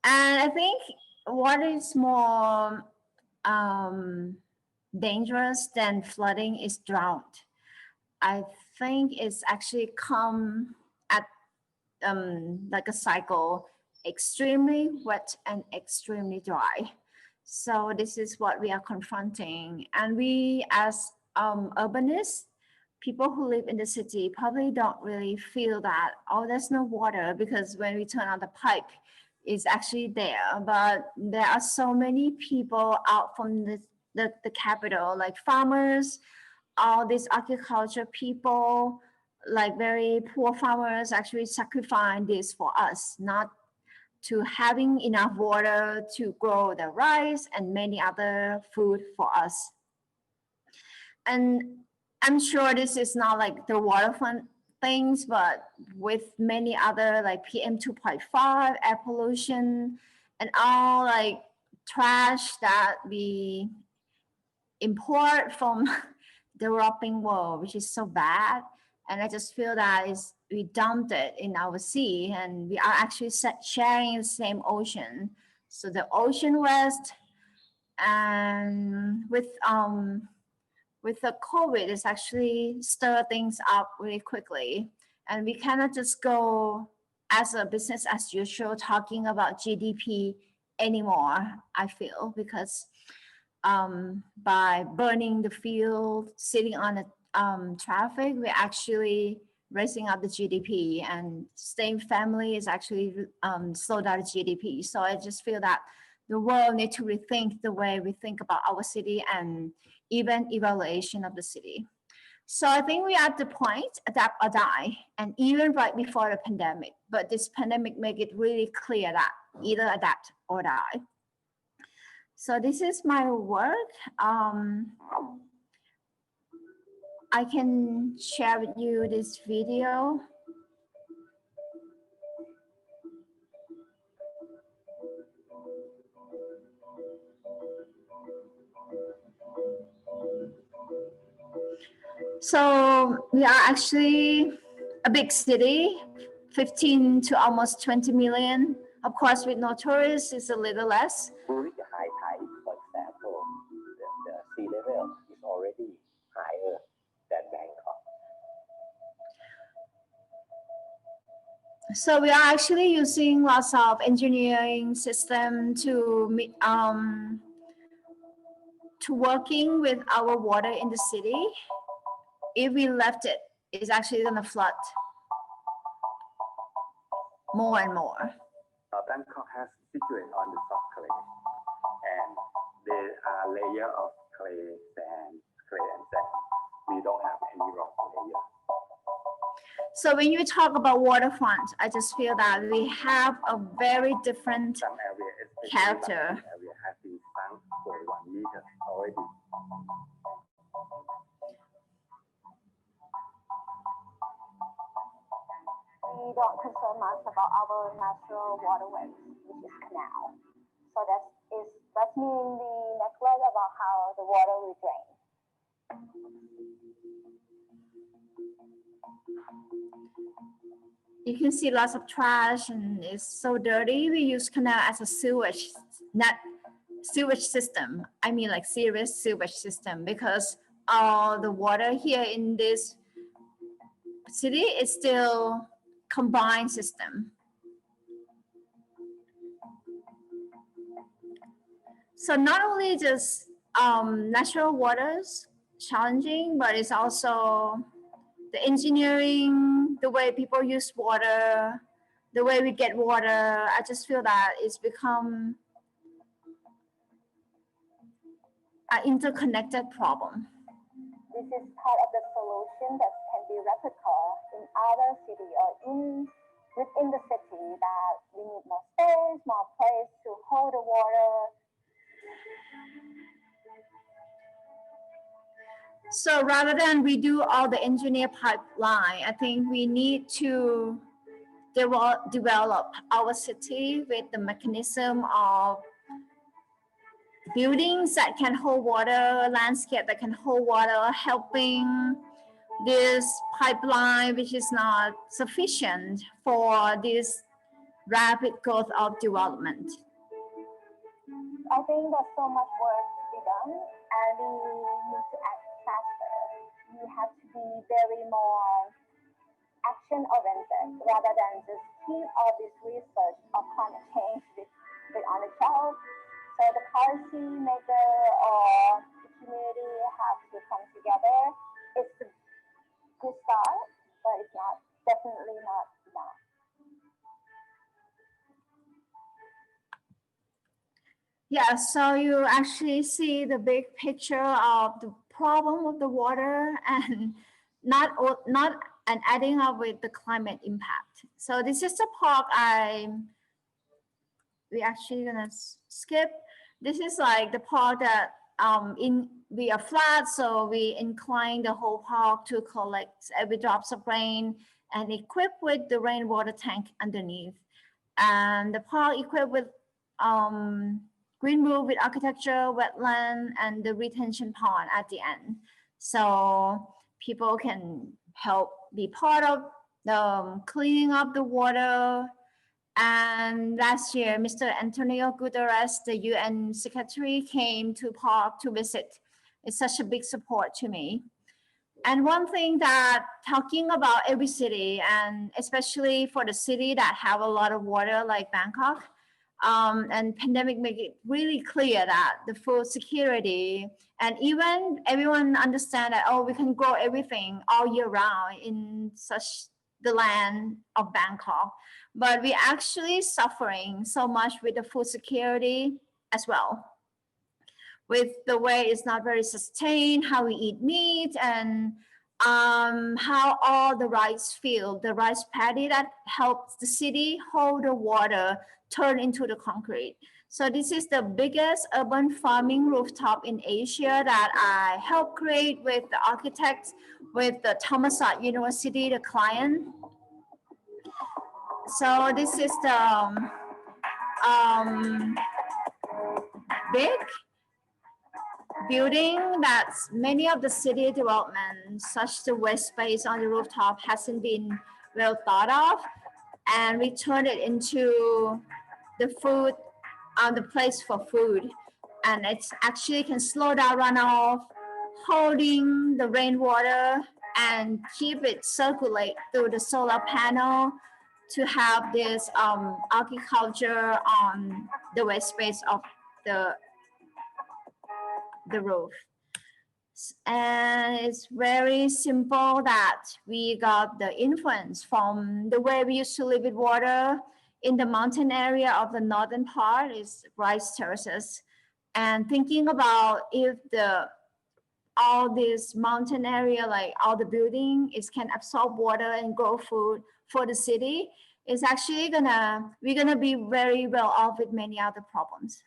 and I think what is more dangerous than flooding is drought. I think it's actually come at like a cycle, extremely wet and extremely dry. So this is what we are confronting. And we as urbanists, people who live in the city probably don't really feel that, oh, there's no water, because when we turn on the pipe, it's actually there. But there are so many people out from the capital, like farmers, all these agriculture people, like very poor farmers actually sacrifice this for us, not to having enough water to grow the rice and many other food for us. And I'm sure this is not like the waterfront things, but with many other like PM 2.5, air pollution, and all like trash that we import from developing world, which is so bad. And I just feel that we dumped it in our sea, and we are actually sharing the same ocean. So the ocean waste, and with the COVID, it's actually stir things up really quickly. And we cannot just go as a business as usual talking about GDP anymore, I feel, because by burning the field, sitting on the traffic, we're actually raising up the GDP, and staying family is actually slow down the GDP. So I just feel that the world needs to rethink the way we think about our city and even evaluation of the city. So I think we are at the point, adapt or die, and even right before the pandemic, but this pandemic make it really clear that either adapt or die. So this is my work. I can share with you this video. So we are actually a big city, 15 to almost 20 million. Of course, with no tourists, it's a little less. During the high tide, for example, the sea level is already higher than Bangkok. So we are actually using lots of engineering system to working with our water in the city. If we left it, it's actually gonna flood more and more. Bangkok has situated on the soft clay, and there are layers of clay and sand. We don't have any rock layer. So when you talk about waterfront, I just feel that we have a very different Some area, character. Some area has been sunk for 1 meter already. We don't concern much about our natural waterways, which is canal. So that's mean we neglect about how the water will drain. You can see lots of trash and it's so dirty. We use canal as a sewage, not sewage system. I mean like serious sewage system, because all the water here in this city is still combined system. So not only just natural waters challenging, but it's also the engineering, the way people use water, the way we get water. I just feel that it's become an interconnected problem. This is part of the solution that can be be replica in other city or within the city, that we need more space, more place to hold the water. So rather than redo all the engineer pipeline, I think we need to develop our city with the mechanism of buildings that can hold water, landscape that can hold water, helping this pipeline, which is not sufficient for this rapid growth of development. I think there's so much work to be done, and we need to act faster. We have to be very more action-oriented rather than just keep all this research of climate change on the shelf. So the policy maker or the community have to come together. It's a good start, but it's not definitely not enough. Yeah, so you actually see the big picture of the problem of the water and not and adding up with the climate impact. So this is the part we actually gonna skip. This is like the part that we are flat, so we incline the whole park to collect every drops of rain and equipped with the rainwater tank underneath. And the park equipped with green roof with architecture, wetland, and the retention pond at the end. So people can help be part of the cleaning up the water. And last year, Mr. Antonio Guterres, the UN secretary, came to park to visit. It's such a big support to me. And one thing that talking about every city, and especially for the city that have a lot of water like Bangkok, and pandemic make it really clear that the food security, and even everyone understand that, oh, we can grow everything all year round in such the land of Bangkok, but we actually suffering so much with the food security as well. With the way it's not very sustained, how we eat meat, and how all the rice field, the rice paddy that helps the city hold the water, turn into the concrete. So this is the biggest urban farming rooftop in Asia that I helped create with the architects, with the Thammasat University, the client. So this is the big building that many of the city development, such the waste space on the rooftop, hasn't been well thought of, and we turned it into the food, the place for food, and it's actually can slow down runoff, holding the rainwater, and keep it circulate through the solar panel to have this agriculture on the waste space of the roof. And it's very simple that we got the influence from the way we used to live with water in the mountain area of the northern part is rice terraces. And thinking about if all this mountain area, like all the building can absorb water and grow food for the city, it's actually we're gonna be very well off with many other problems.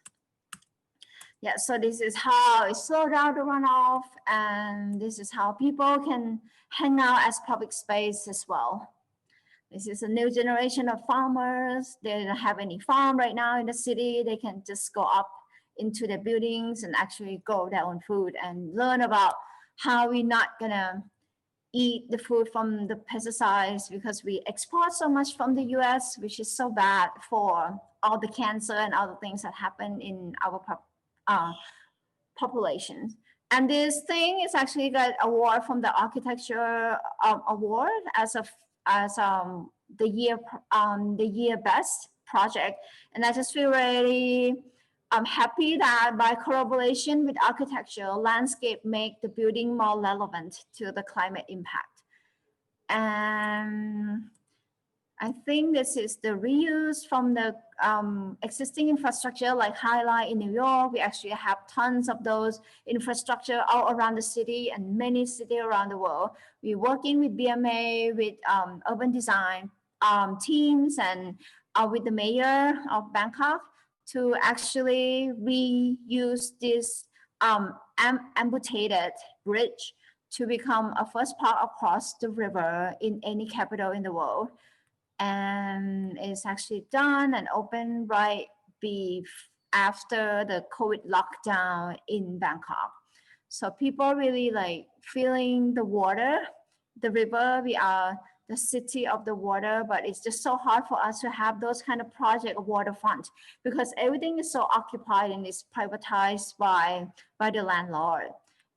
Yeah, so this is how it slowed down the runoff, and this is how people can hang out as public space as well. This is a new generation of farmers. They don't have any farm right now in the city. They can just go up into the buildings and actually grow their own food and learn about how we're not gonna eat the food from the pesticides because we export so much from the US, which is so bad for all the cancer and other things that happen in our population. And this thing is actually got award from the architecture award as the year best project. And I just feel really happy that by collaboration with architecture, landscape make the building more relevant to the climate impact. And I think this is the reuse from the existing infrastructure like High Line in New York. We actually have tons of those infrastructure all around the city and many cities around the world. We're working with BMA, with urban design teams and with the mayor of Bangkok to actually reuse this amputated bridge to become a first part across the river in any capital in the world. And it's actually done and open right after the COVID lockdown in Bangkok. So people really like feeling the water, the river. We are the city of the water, but it's just so hard for us to have those kind of project of waterfront because everything is so occupied and is privatized by the landlord.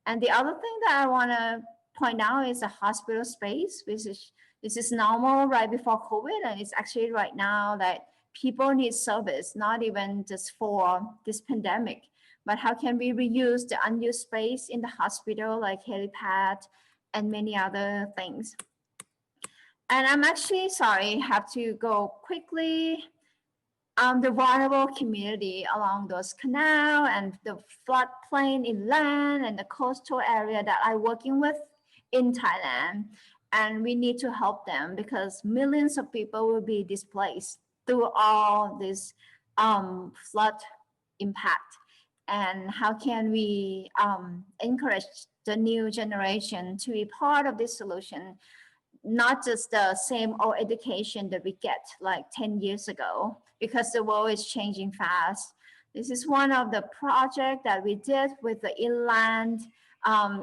And the other thing that I want to point out is the hospital space, which is this is normal right before COVID, and it's actually right now that people need service, not even just for this pandemic, but how can we reuse the unused space in the hospital like helipad and many other things. And I'm actually sorry, have to go quickly. The vulnerable community along those canal and the floodplain inland and the coastal area that I'm working with in Thailand. And we need to help them because millions of people will be displaced through all this flood impact. And how can we encourage the new generation to be part of this solution? Not just the same old education that we get like 10 years ago, because the world is changing fast. This is one of the projects that we did with the inland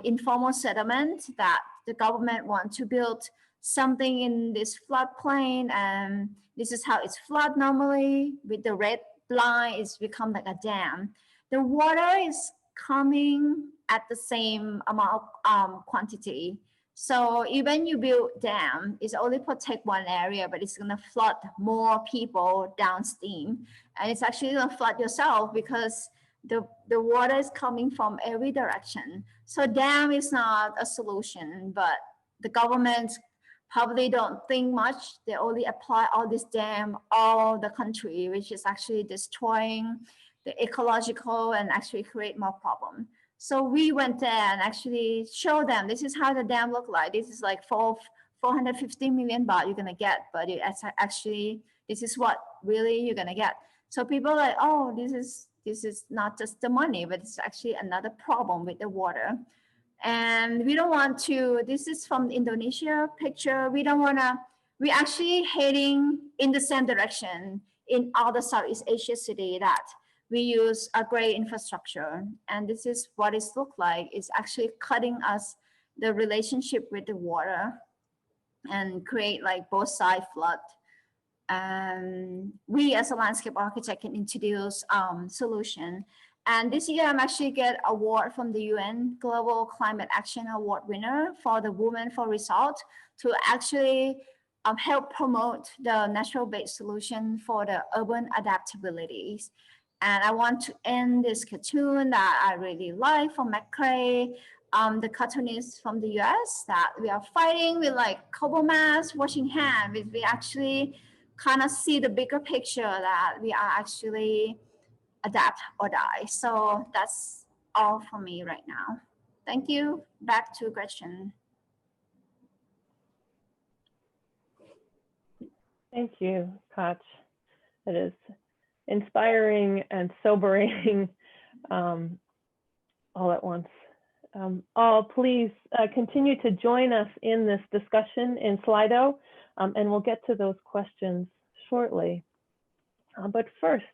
informal settlement that the government wants to build something in this floodplain, and this is how it's flood normally. With the red line, it's become like a dam. The water is coming at the same amount of quantity. So even you build dam, it's only protect one area, but it's gonna flood more people downstream, and it's actually gonna flood yourself because the water is coming from every direction. So dam is not a solution, but the government probably don't think much. They only apply all this dam all the country, which is actually destroying the ecological and actually create more problem. So we went there and actually showed them, this is how the dam look like. This is like 450 million baht you're gonna get, but it's actually, this is what really you're gonna get. So people are like, oh, this is not just the money, but it's actually another problem with the water. And we don't want to, this is from the Indonesia picture. We don't wanna, we're actually heading in the same direction in other Southeast Asia city that we use a great infrastructure. And this is what it looks like. It's actually cutting us the relationship with the water and create like both side flood. And we as a landscape architect can introduce solution. And this year I'm actually get award from the UN Global Climate Action Award winner for the Women for Result to actually help promote the natural-based solution for the urban adaptabilities. And I want to end this cartoon that I really like from McCrae, the cartoonist from the US, that we are fighting with like cobble mass, washing hands. We actually kind of see the bigger picture that we are actually adapt or die. So that's all for me right now. Thank you. Back to Gretchen. Thank you, Koch. It is inspiring and sobering all at once. All please continue to join us in this discussion in Slido, and we'll get to those questions shortly. But first,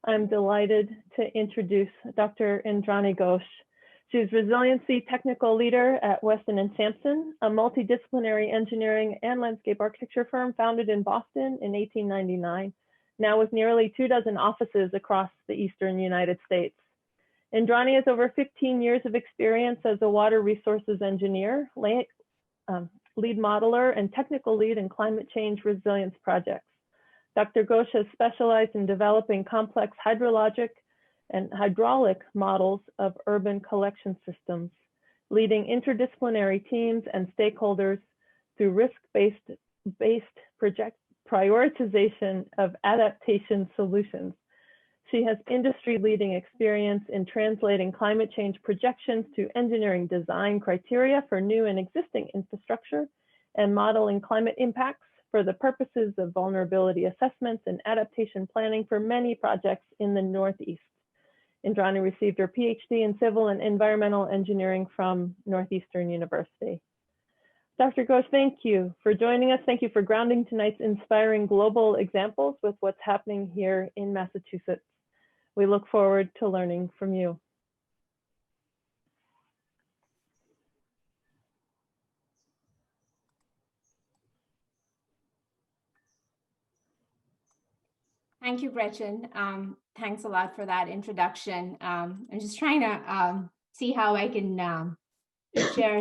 I'm delighted to introduce Dr. Indrani Ghosh. She's Resiliency Technical Leader at Weston & Sampson, a multidisciplinary engineering and landscape architecture firm founded in Boston in 1899, now with nearly 24 offices across the Eastern United States. Indrani has over 15 years of experience as a water resources engineer, lead modeler, and technical lead in climate change resilience projects. Dr. Ghosh has specialized in developing complex hydrologic and hydraulic models of urban collection systems, leading interdisciplinary teams and stakeholders through risk-based prioritization of adaptation solutions. She has industry-leading experience in translating climate change projections to engineering design criteria for new and existing infrastructure and modeling climate impacts for the purposes of vulnerability assessments and adaptation planning for many projects in the Northeast. Indrani received her PhD in civil and environmental engineering from Northeastern University. Dr. Ghosh, thank you for joining us. Thank you for grounding tonight's inspiring global examples with what's happening here in Massachusetts. We look forward to learning from you. Thank you, Gretchen. Thanks a lot for that introduction. I'm just trying to see how I can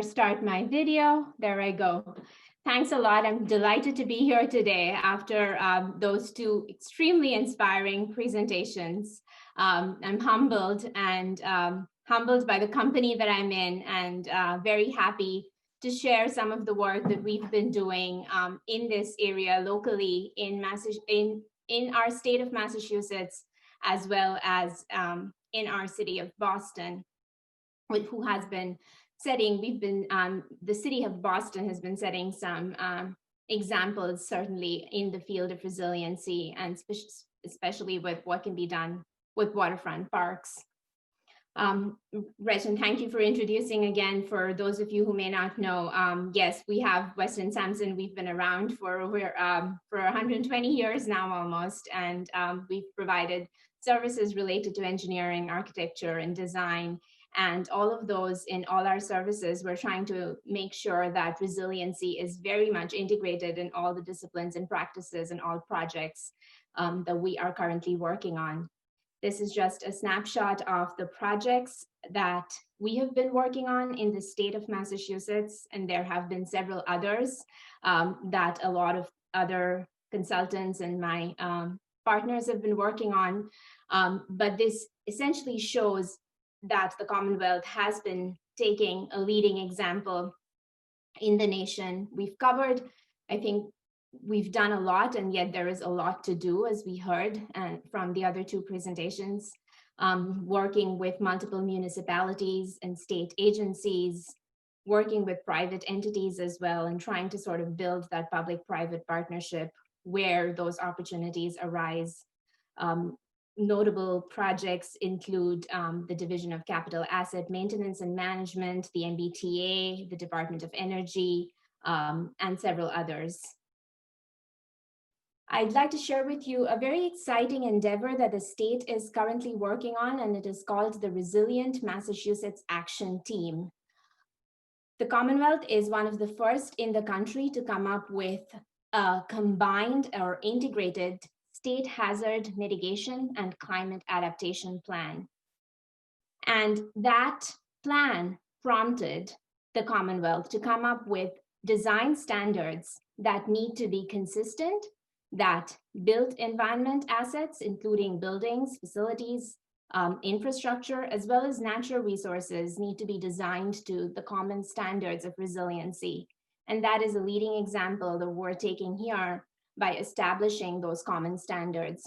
start my video. There I go. Thanks a lot. I'm delighted to be here today after those two extremely inspiring presentations. I'm humbled and humbled by the company that I'm in, and very happy to share some of the work that we've been doing in this area locally in our state of Massachusetts, as well as in our city of Boston, who has been setting, the city of Boston has been setting some examples, certainly in the field of resiliency, and especially with what can be done with waterfront parks. Gretchen, thank you for introducing again. For those of you who may not know, yes, we have Weston Sampson. We've been around for 120 years now almost, and we've provided services related to engineering, architecture, and design. And all of those in all our services, we're trying to make sure that resiliency is very much integrated in all the disciplines and practices and all projects that we are currently working on. This is just a snapshot of the projects that we have been working on in the state of Massachusetts, and there have been several others that a lot of other consultants and my partners have been working on. But this essentially shows that the Commonwealth has been taking a leading example in the nation. We've covered, I think, we've done a lot, and yet there is a lot to do, as we heard from the other two presentations, working with multiple municipalities and state agencies, working with private entities as well, and trying to sort of build that public-private partnership where those opportunities arise. Notable projects include the Division of Capital Asset Maintenance and Management, the MBTA, the Department of Energy, and several others. I'd like to share with you a very exciting endeavor that the state is currently working on, and it is called the Resilient Massachusetts Action Team. The Commonwealth is one of the first in the country to come up with a combined or integrated state hazard mitigation and climate adaptation plan. And that plan prompted the Commonwealth to come up with design standards that need to be consistent, that built environment assets, including buildings, facilities, infrastructure, as well as natural resources, need to be designed to the common standards of resiliency. And that is a leading example that we're taking here by establishing those common standards.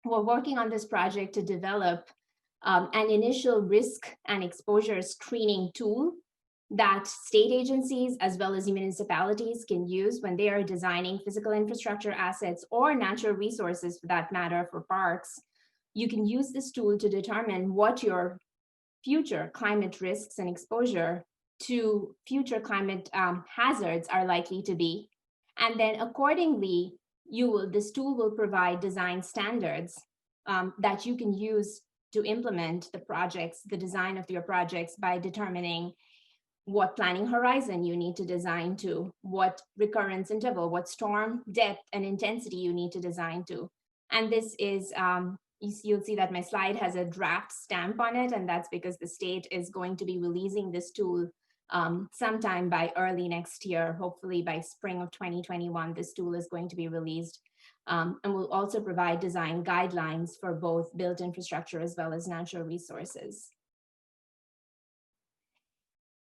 We're working on this project to develop an initial risk and exposure screening tool that state agencies as well as municipalities can use when they are designing physical infrastructure assets or natural resources, for that matter, for parks. You can use this tool to determine what your future climate risks and exposure to future climate hazards are likely to be. And then accordingly, this tool will provide design standards that you can use to implement the projects, the design of your projects, by determining what planning horizon you need to design to, what recurrence interval, what storm depth and intensity you need to design to. And this is, you'll see that my slide has a draft stamp on it, and that's because the state is going to be releasing this tool sometime by early next year. Hopefully by spring of 2021, this tool is going to be released. And will also provide design guidelines for both built infrastructure as well as natural resources.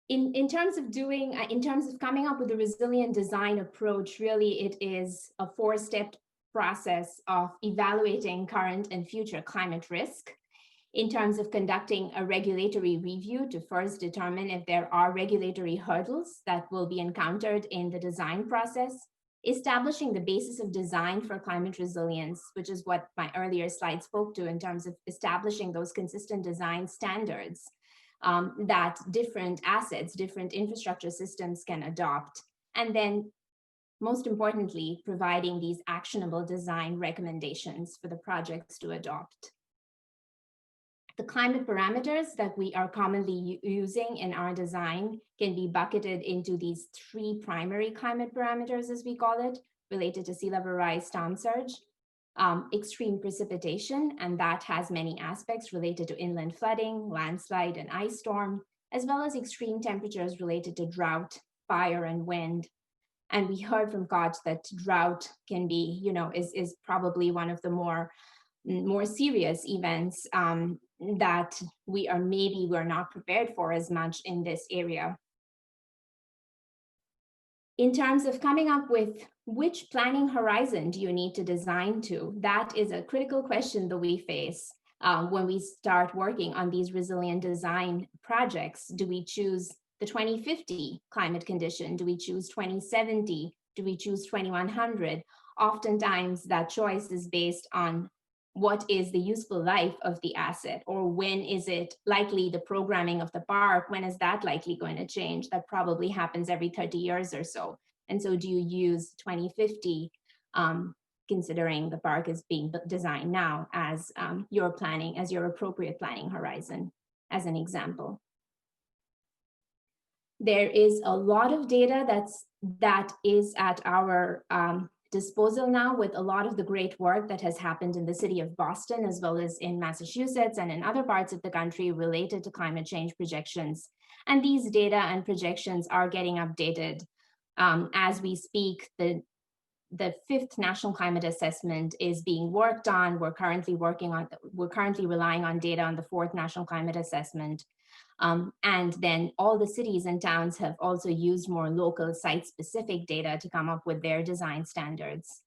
in terms of coming up with a resilient design approach, really it is a 4-step process of evaluating current and future climate risk, in terms of conducting a regulatory review to first determine if there are regulatory hurdles that will be encountered in the design process, establishing the basis of design for climate resilience, which is what my earlier slide spoke to in terms of establishing those consistent design standards that different assets, different infrastructure systems can adopt. And then most importantly, providing these actionable design recommendations for the projects to adopt. The climate parameters that we are commonly using in our design can be bucketed into these 3 primary climate parameters, as we call it, related to sea level rise, storm surge, extreme precipitation, and that has many aspects related to inland flooding, landslide, and ice storm, as well as extreme temperatures related to drought, fire, and wind. And we heard from Koch that drought can be, is probably one of the more serious events that we're not prepared for as much in this area. In terms of coming up with which planning horizon do you need to design to, that is a critical question that we face when we start working on these resilient design projects. Do we choose the 2050 climate condition? Do we choose 2070? Do we choose 2100? Oftentimes that choice is based on what is the useful life of the asset, or when is it likely the programming of the park, when is that likely going to change? That probably happens every 30 years or so. And so do you use 2050, considering the park is being designed now as your appropriate planning horizon, as an example. There is a lot of data that is at our disposal now, with a lot of the great work that has happened in the city of Boston, as well as in Massachusetts and in other parts of the country related to climate change projections. And these data and projections are getting updated as we speak. The 5th National Climate Assessment is being worked on. We're currently relying on data on the 4th National Climate Assessment. And then all the cities and towns have also used more local site-specific data to come up with their design standards.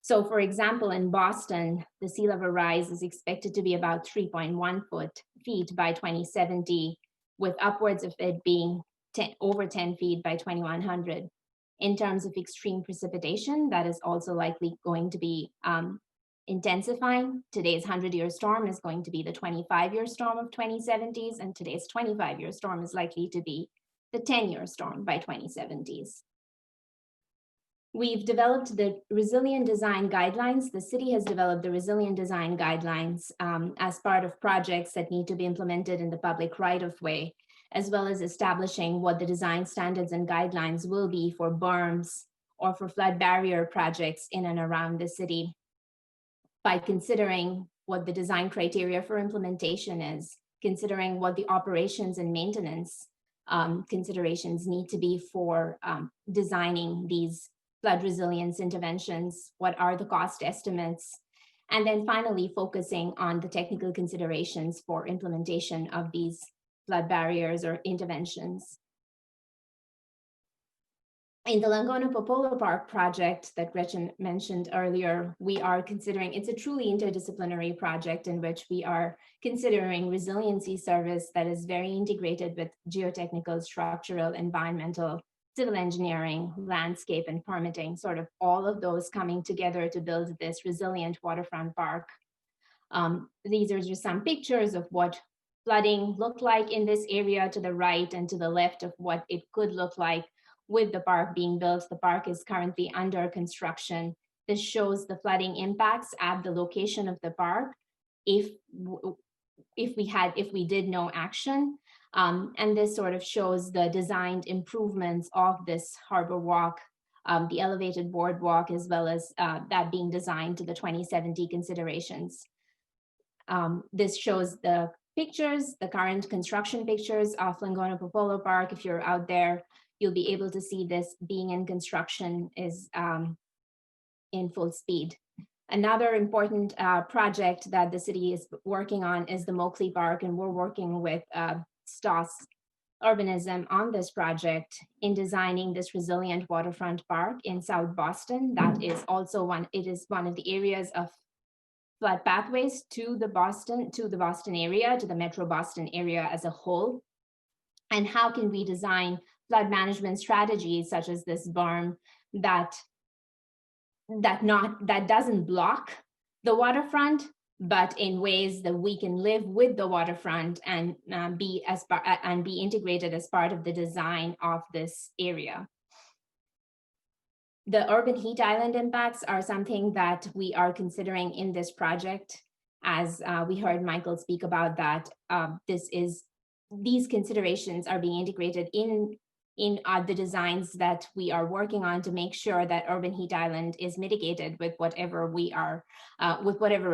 So for example, in Boston, the sea level rise is expected to be about 3.1 feet by 2070, with upwards of it being over 10 feet by 2100. In terms of extreme precipitation, that is also likely going to be intensifying. Today's 100-year storm is going to be the 25-year storm of 2070s, and today's 25-year storm is likely to be the 10-year storm by 2070s. We've developed the resilient design guidelines. The city has developed the resilient design guidelines as part of projects that need to be implemented in the public right-of-way, as well as establishing what the design standards and guidelines will be for berms or for flood barrier projects in and around the city, by considering what the design criteria for implementation is, considering what the operations and maintenance considerations need to be for designing these flood resilience interventions, what are the cost estimates, and then finally focusing on the technical considerations for implementation of these flood barriers or interventions. In the Langona-Popolo Park project that Gretchen mentioned earlier, we are considering, it's a truly interdisciplinary project in which we are considering resiliency service that is very integrated with geotechnical, structural, environmental, civil engineering, landscape, and permitting, sort of all of those coming together to build this resilient waterfront park. These are just some pictures of what flooding looked like in this area to the right and to the left of what it could look like with the park being built. The park is currently under construction. This shows the flooding impacts at the location of the park if we did no action. And this sort of shows the designed improvements of this harbor walk, the elevated boardwalk, as well as that being designed to the 2070 considerations. This shows the pictures, the current construction pictures of Langona-Popolo Park. If you're out there, you'll be able to see this being in construction is in full speed. Another important project that the city is working on is the Moakley Park, and we're working with STOS urbanism on this project in designing this resilient waterfront park in South Boston. That is also it is one of the areas of flood pathways to the Boston area, to the Metro Boston area as a whole. And how can we design flood management strategies such as this berm that doesn't block the waterfront, but in ways that we can live with the waterfront and be integrated as part of the design of this area. The urban heat island impacts are something that we are considering in this project. As we heard Michael speak about that, these considerations are being integrated in the designs that we are working on to make sure that urban heat island is mitigated with whatever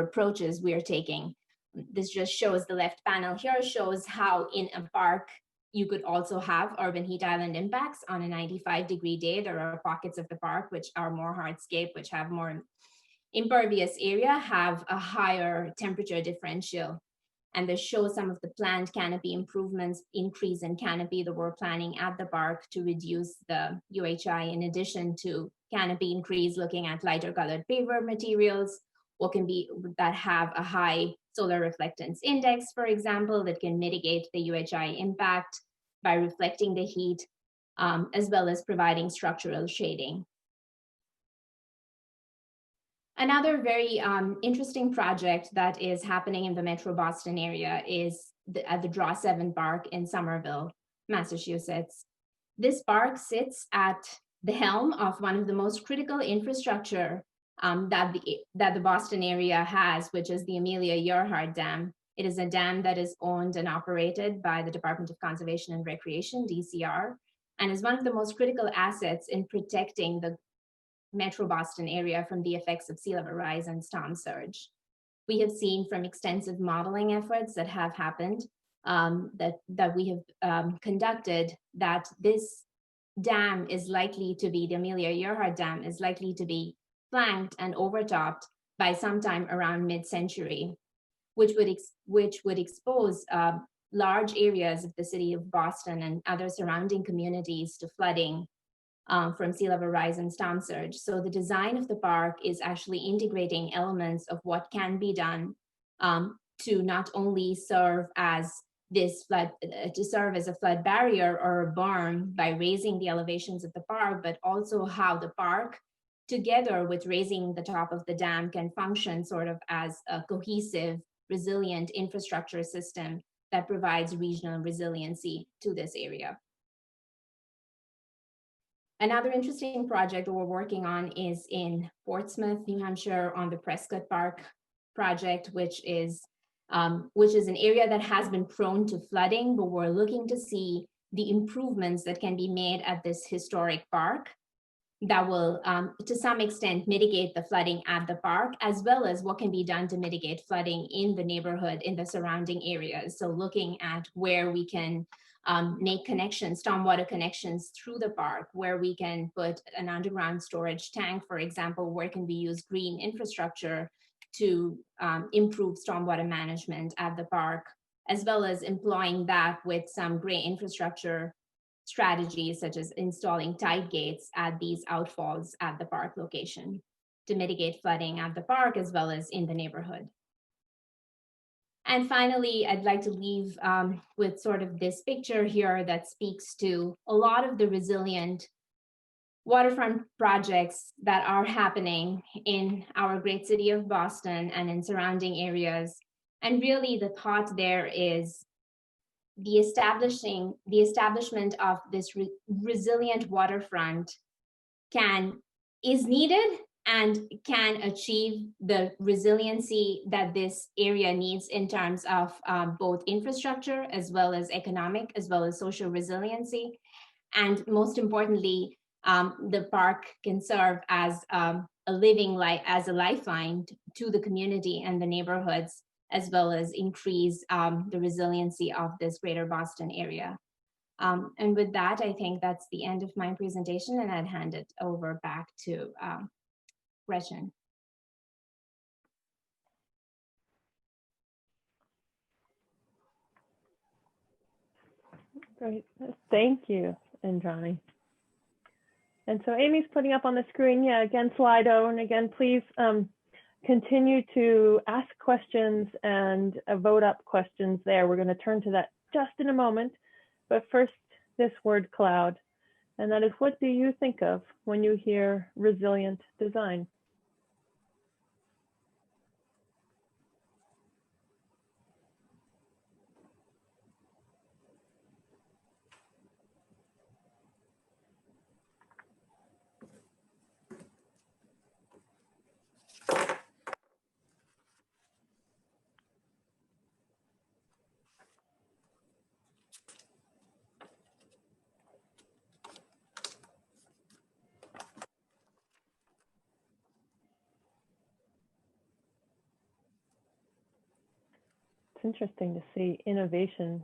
approaches we are taking. This just shows, the left panel here shows how in a park you could also have urban heat island impacts. On a 95-degree day, there are pockets of the park which are more hardscape, which have more impervious area, have a higher temperature differential. And this shows some of the planned canopy improvements, increase in canopy that we're planning at the park to reduce the UHI, in addition to canopy increase, looking at lighter colored paver materials, that have a high solar reflectance index, for example, that can mitigate the UHI impact by reflecting the heat, as well as providing structural shading. Another very interesting project that is happening in the Metro Boston area is at the Draw 7 Park in Somerville, Massachusetts. This park sits at the helm of one of the most critical infrastructure that the Boston area has, which is the Amelia Earhart Dam. It is a dam that is owned and operated by the Department of Conservation and Recreation, DCR, and is one of the most critical assets in protecting the Metro Boston area from the effects of sea level rise and storm surge. We have seen from extensive modeling efforts that have happened, that we have conducted, that this dam is likely to be, the Amelia Earhart Dam is likely to be flanked and overtopped by sometime around mid-century, which would expose large areas of the city of Boston and other surrounding communities to flooding from sea level rise and storm surge. So the design of the park is actually integrating elements of what can be done to not only serve as a flood barrier or a berm by raising the elevations of the park, but also how the park, together with raising the top of the dam, can function sort of as a cohesive, resilient infrastructure system that provides regional resiliency to this area. Another interesting project we're working on is in Portsmouth, New Hampshire, on the Prescott Park project, which is an area that has been prone to flooding, but we're looking to see the improvements that can be made at this historic park that will, to some extent, mitigate the flooding at the park, as well as what can be done to mitigate flooding in the neighborhood, in the surrounding areas. So looking at where we can make connections, stormwater connections through the park, where we can put an underground storage tank, for example, where can we use green infrastructure to improve stormwater management at the park, as well as employing that with some gray infrastructure strategies, such as installing tide gates at these outfalls at the park location to mitigate flooding at the park as well as in the neighborhood. And finally, I'd like to leave with sort of this picture here that speaks to a lot of the resilient waterfront projects that are happening in our great city of Boston and in surrounding areas. And really the thought there is the establishment of this resilient waterfront is needed and can achieve the resiliency that this area needs in terms of both infrastructure as well as economic, as well as social resiliency. And most importantly, the park can serve as a lifeline to the community and the neighborhoods, as well as increase the resiliency of this greater Boston area. And with that, I think that's the end of my presentation, and I'd hand it over back to Gretchen. Great. Thank you, Indrani. And so Amy's putting up on the screen, yeah, again, Slido. And again, please continue to ask questions and vote up questions there. We're going to turn to that just in a moment. But first, this word cloud. And that is, what do you think of when you hear resilient design? It's interesting to see innovation,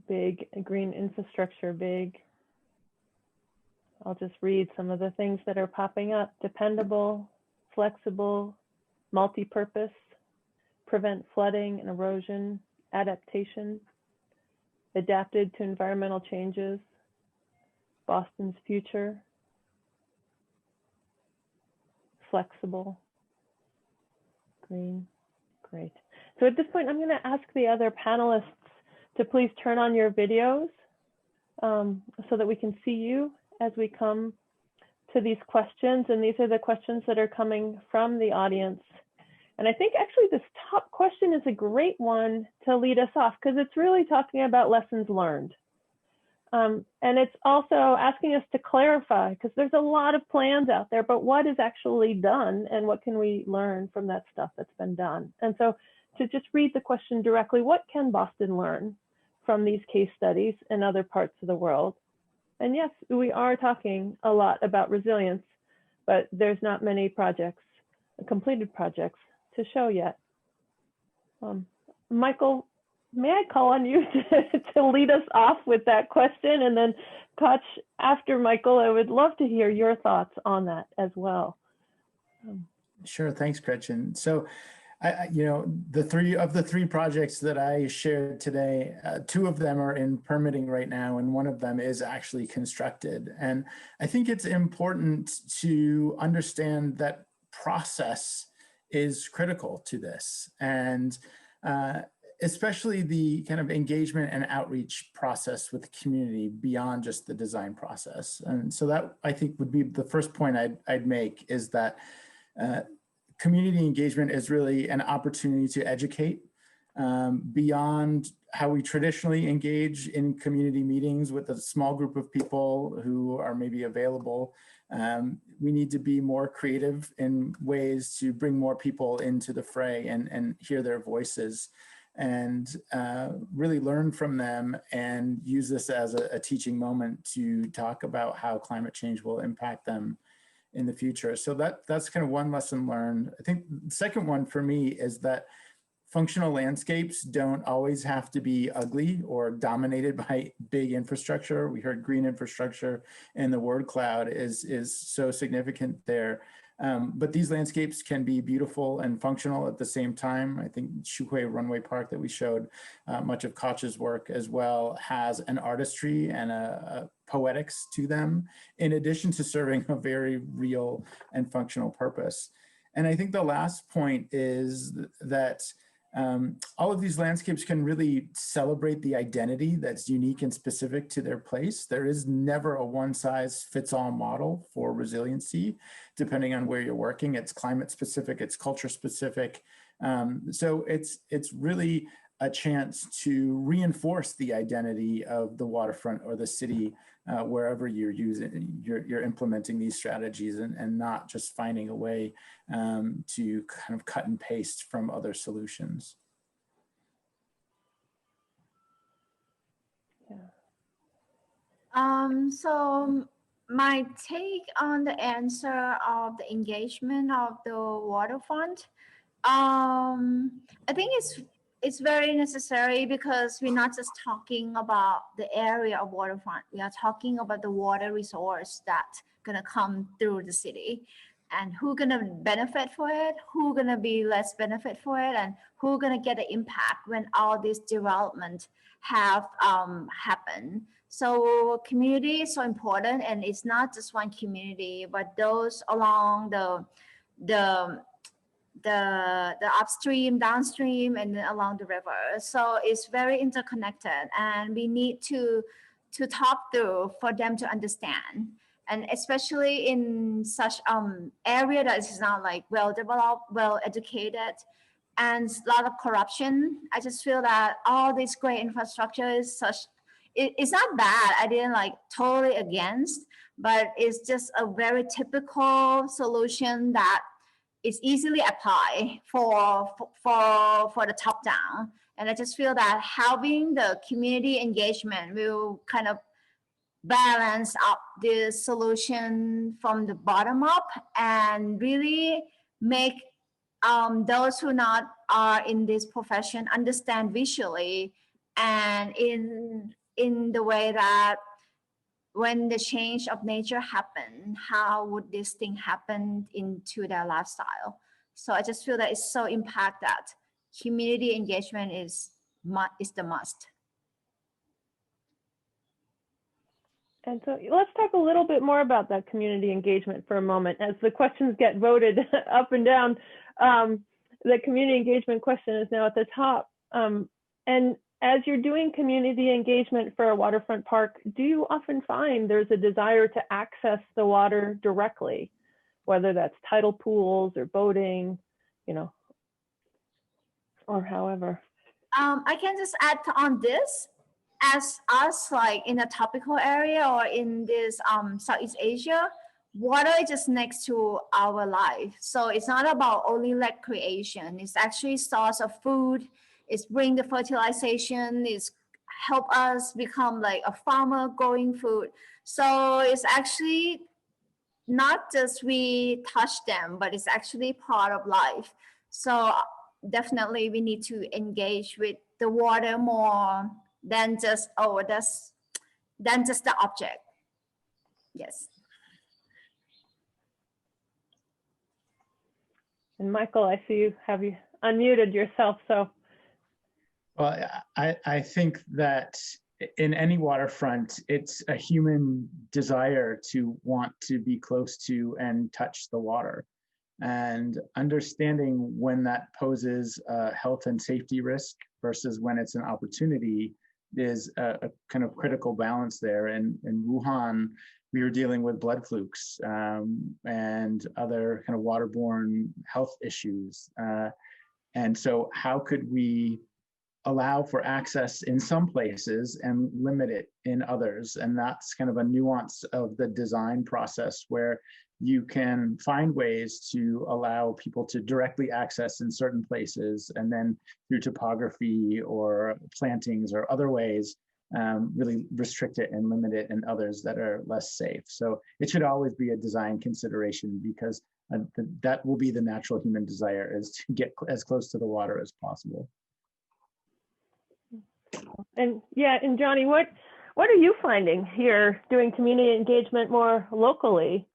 big green infrastructure, big. I'll just read some of the things that are popping up: dependable, flexible, multi-purpose, prevent flooding and erosion, adaptation, adapted to environmental changes, Boston's future, flexible, green. Great. So at this point, I'm going to ask the other panelists to please turn on your videos so that we can see you as we come to these questions. And these are the questions that are coming from the audience. And I think actually this top question is a great one to lead us off, because it's really talking about lessons learned. And it's also asking us to clarify, because there's a lot of plans out there, but what is actually done and what can we learn from that stuff that's been done? And so to just read the question directly, what can Boston learn from these case studies in other parts of the world? And yes, we are talking a lot about resilience, but there's not many projects, completed projects, to show yet. Michael, may I call on you to lead us off with that question? And then Koch, after Michael, I would love to hear your thoughts on that as well. Sure, thanks, Gretchen. So, the three projects that I shared today, two of them are in permitting right now, and one of them is actually constructed. And I think it's important to understand that process is critical to this, and especially the kind of engagement and outreach process with the community beyond just the design process. And so that, I think, would be the first point I'd make, is that community engagement is really an opportunity to educate beyond how we traditionally engage in community meetings with a small group of people who are maybe available. We need to be more creative in ways to bring more people into the fray and hear their voices, and really learn from them and use this as a teaching moment to talk about how climate change will impact them in the future. So that's kind of one lesson learned. I think the second one for me is that functional landscapes don't always have to be ugly or dominated by big infrastructure. We heard green infrastructure, and the word cloud is so significant there. But these landscapes can be beautiful and functional at the same time. I think Xuhui Runway Park that we showed, much of Koch's work as well, has an artistry and a poetics to them, in addition to serving a very real and functional purpose. And I think the last point is that all of these landscapes can really celebrate the identity that's unique and specific to their place. There is never a one-size-fits-all model for resiliency, depending on where you're working. It's climate specific, it's culture specific. So it's really a chance to reinforce the identity of the waterfront or the city wherever you're implementing these strategies, and not just finding a way to kind of cut and paste from other solutions. So my take on the answer of the engagement of the waterfront, I think it's very necessary, because we're not just talking about the area of waterfront. We are talking about the water resource that's gonna come through the city. and who gonna benefit for it, who gonna be less benefit for it, and who gonna get the impact when all this development have happened. So community is so important, and it's not just one community, but those along the upstream, downstream, and then along the river. So it's very interconnected, and we need to talk through for them to understand. And especially in such area that is not like well developed, well educated, and a lot of corruption. I just feel that all this great infrastructure is such, it's not bad. I didn't like totally against, but it's just a very typical solution that is easily applied for the top down. And I just feel that having the community engagement will kind of balance up the solution from the bottom up and really make those who not are in this profession understand visually and in the way that when the change of nature happen, how would this thing happen into their lifestyle? So I just feel that it's so impact that community engagement is the must. And so let's talk a little bit more about that community engagement for a moment. As the questions get voted up and down, the community engagement question is now at the top. And as you're doing community engagement for a waterfront park, do you often find there's a desire to access the water directly, whether that's tidal pools or boating, you know, or however? I can just add on this. As us, like in a tropical area or in this Southeast Asia, water is just next to our life. So it's not about only recreation. It's actually source of food. It's bring the fertilization. It's help us become like a farmer growing food. So it's actually not just we touch them, but it's actually part of life. So definitely we need to engage with the water more than just the object. Yes. And Michael, I see you have you unmuted yourself. So, well, I think that in any waterfront, it's a human desire to want to be close to and touch the water. And understanding when that poses a health and safety risk versus when it's an opportunity is a kind of critical balance there. And in Wuhan, we were dealing with blood flukes and other kind of waterborne health issues. And so how could we allow for access in some places and limit it in others? And that's kind of a nuance of the design process where you can find ways to allow people to directly access in certain places, and then through topography or plantings or other ways, really restrict it and limit it in others that are less safe. So it should always be a design consideration, because that will be the natural human desire, is to get as close to the water as possible. and yeah, and Johnny, what are you finding here doing community engagement more locally?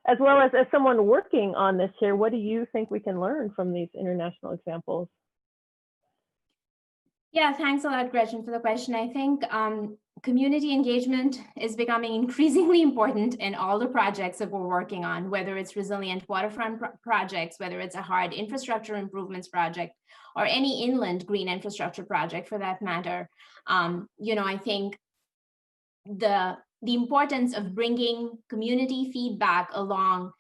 As well as someone working on this here, what do you think we can learn from these international examples? Yeah, thanks a lot, Gretchen, for the question. I think community engagement is becoming increasingly important in all the projects that we're working on, whether it's resilient waterfront projects, whether it's a hard infrastructure improvements project, or any inland green infrastructure project for that matter. You know, I think the importance of bringing community feedback along,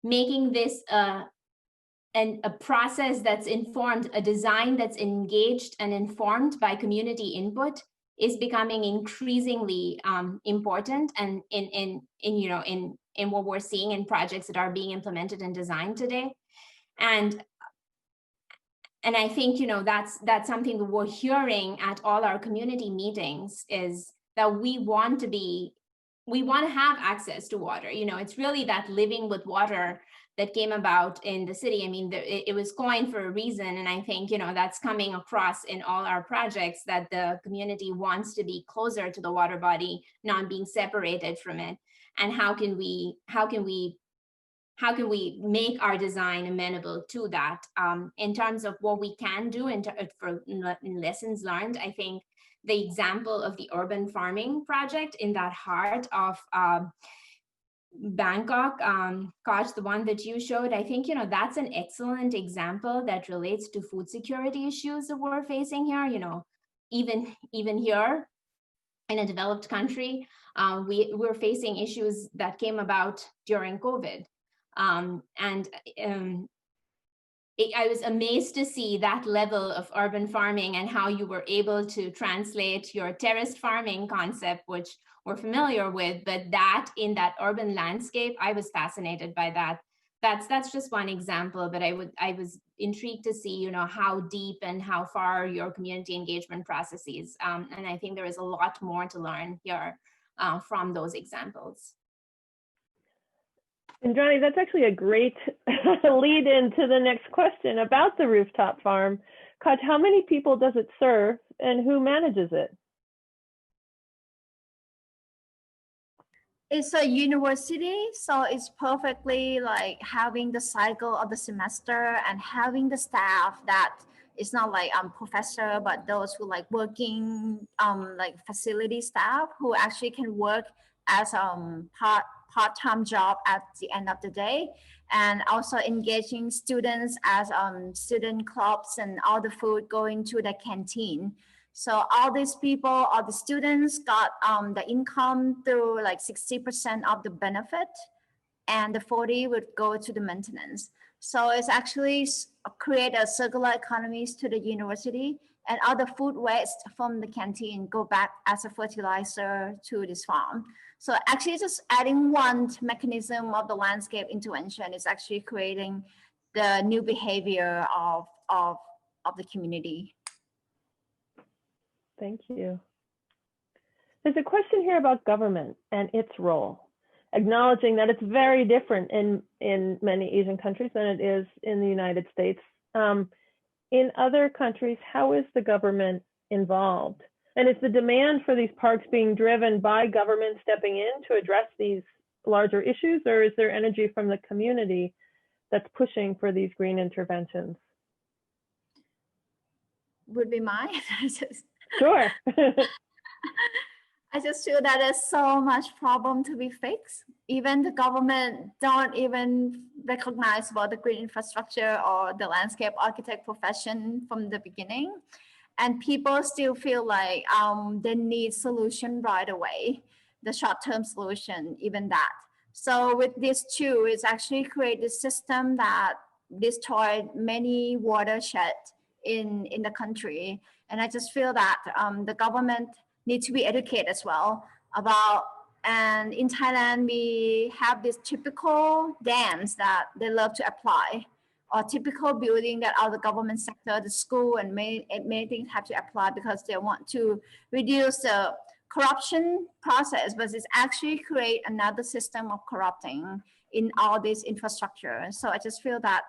making this a process that's informed, a design that's engaged and informed by community input is becoming increasingly important, and in what we're seeing in projects that are being implemented and designed today. And I think, you know, that's something that we're hearing at all our community meetings, is that we want to have access to water. You know, it's really that living with water that came about in the city. I mean, it was coined for a reason. And I think, you know, that's coming across in all our projects, that the community wants to be closer to the water body, not being separated from it. And how can we how can we make our design amenable to that? In terms of what we can do for lessons learned, I think the example of the urban farming project in that heart of Bangkok, Koch, the one that you showed, I think, that's an excellent example that relates to food security issues that we're facing here. Even here in a developed country, we're facing issues that came about during COVID. I was amazed to see that level of urban farming and how you were able to translate your terraced farming concept, which we're familiar with, but that in that urban landscape, I was fascinated by that. That's just one example, but I was intrigued to see, how deep and how far your community engagement processes. And I think there is a lot more to learn here from those examples. And Johnny, that's actually a great lead into the next question about the rooftop farm. Koch, how many people does it serve and who manages it? It's a university, so it's perfectly like having the cycle of the semester and having the staff that it's not like professor, but those who like working like facility staff who actually can work as part-time job at the end of the day, and also engaging students as student clubs and all the food going to the canteen. So all these people, all the students got the income through like 60% of the benefit, and the 40 would go to the maintenance. So it's actually create a circular economies to the university, and all the food waste from the canteen go back as a fertilizer to this farm. So actually just adding one mechanism of the landscape intervention is actually creating the new behavior of the community. Thank you. There's a question here about government and its role, acknowledging that it's very different in many Asian countries than it is in the United States. In other countries, how is the government involved? And is the demand for these parks being driven by government stepping in to address these larger issues, or is there energy from the community that's pushing for these green interventions? Would be mine. Sure. I just feel that there's so much problem to be fixed. Even the government don't even recognize about the green infrastructure or the landscape architect profession from the beginning. And people still feel like they need solution right away, the short-term solution, even that. So with these two, it's actually create a system that destroyed many watersheds in the country. And I just feel that the government need to be educated as well about, and in Thailand, we have this typical dams that they love to apply, or typical building that all the government sector, the school and many things have to apply because they want to reduce the corruption process, but it's actually create another system of corrupting in all this infrastructure. So I just feel that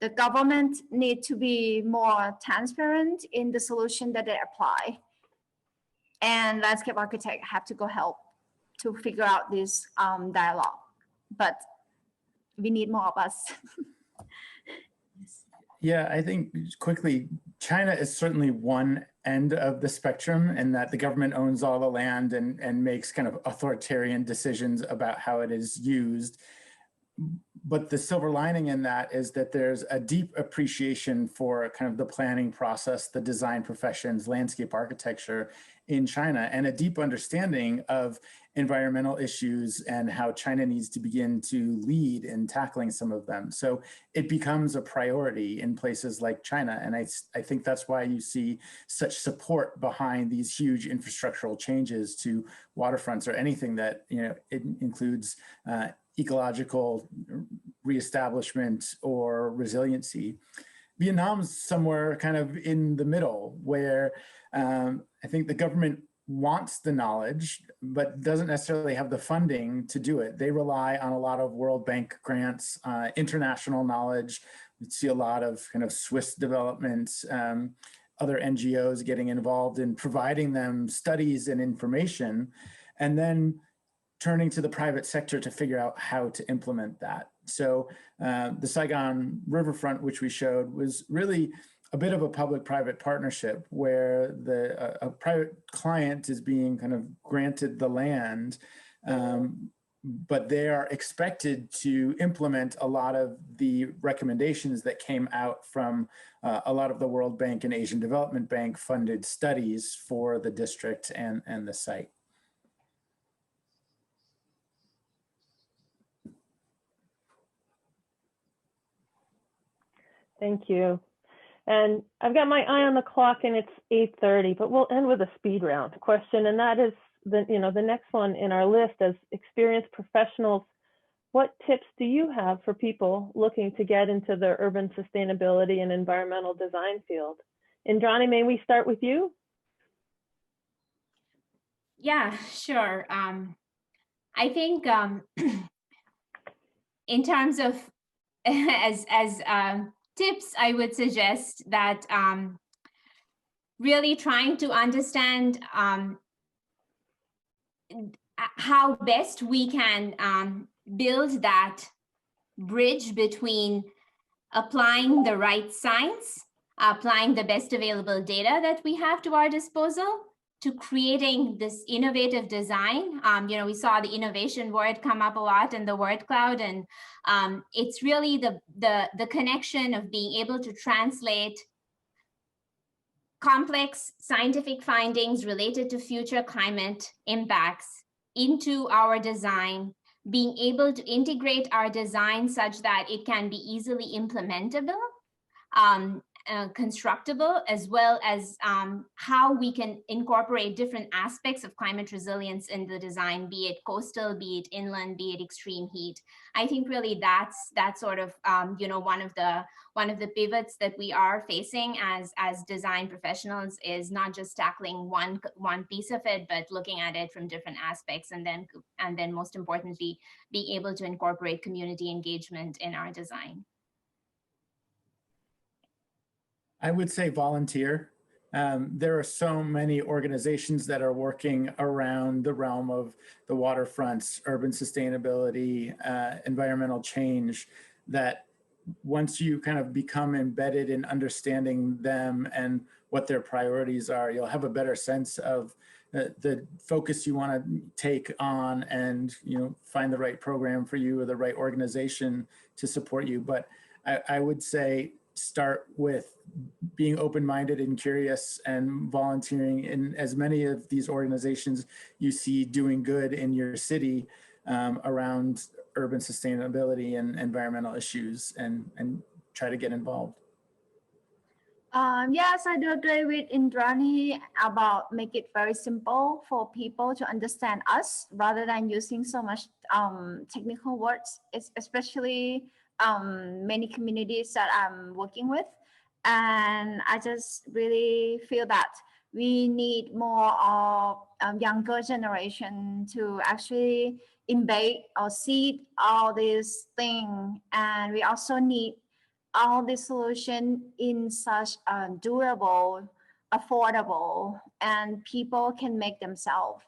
the government need to be more transparent in the solution that they apply. And landscape architects have to go help to figure out this dialogue. But we need more of us. Yeah, I think quickly, China is certainly one end of the spectrum, in that the government owns all the land and makes kind of authoritarian decisions about how it is used. But the silver lining in that is that there's a deep appreciation for kind of the planning process, the design professions, landscape architecture in China, and a deep understanding of environmental issues and how China needs to begin to lead in tackling some of them. So it becomes a priority in places like China. And I think that's why you see such support behind these huge infrastructural changes to waterfronts, or anything that, it includes ecological reestablishment or resiliency. Vietnam's somewhere kind of in the middle, where I think the government wants the knowledge, but doesn't necessarily have the funding to do it. They rely on a lot of World Bank grants, international knowledge. We see a lot of kind of Swiss development, other NGOs getting involved in providing them studies and information, and then turning to the private sector to figure out how to implement that. So the Saigon Riverfront, which we showed, was really a bit of a public-private partnership where a private client is being kind of granted the land, but they are expected to implement a lot of the recommendations that came out from a lot of the World Bank and Asian Development Bank funded studies for the district and the site. Thank you. And I've got my eye on the clock and it's 8:30, but we'll end with a speed round question. And that is the next one in our list. As experienced professionals, what tips do you have for people looking to get into the urban sustainability and environmental design field? Indrani, may we start with you? Yeah, sure. I think in terms of as tips, I would suggest that really trying to understand how best we can build that bridge between applying the right science, applying the best available data that we have to our disposal, to creating this innovative design. We saw the innovation word come up a lot in the word cloud, and it's really the connection of being able to translate complex scientific findings related to future climate impacts into our design, being able to integrate our design such that it can be easily implementable, constructible, as well as how we can incorporate different aspects of climate resilience in the design, be it coastal, be it inland, be it extreme heat. I think really that's sort of one of the pivots that we are facing as design professionals, is not just tackling one piece of it, but looking at it from different aspects, and then most importantly, being able to incorporate community engagement in our design. I would say volunteer. There are so many organizations that are working around the realm of the waterfronts, urban sustainability, environmental change, that once you kind of become embedded in understanding them and what their priorities are, you'll have a better sense of the focus you want to take on, and find the right program for you or the right organization to support you. But I would say start with being open-minded and curious and volunteering in as many of these organizations you see doing good in your city around urban sustainability and environmental issues, and try to get involved. Yes, I do agree with Indrani about make it very simple for people to understand us rather than using so much technical words, especially many communities that I'm working with. And I just really feel that we need more of younger generation to actually embed or see all these things. And we also need all the solution in such durable, affordable, and people can make themselves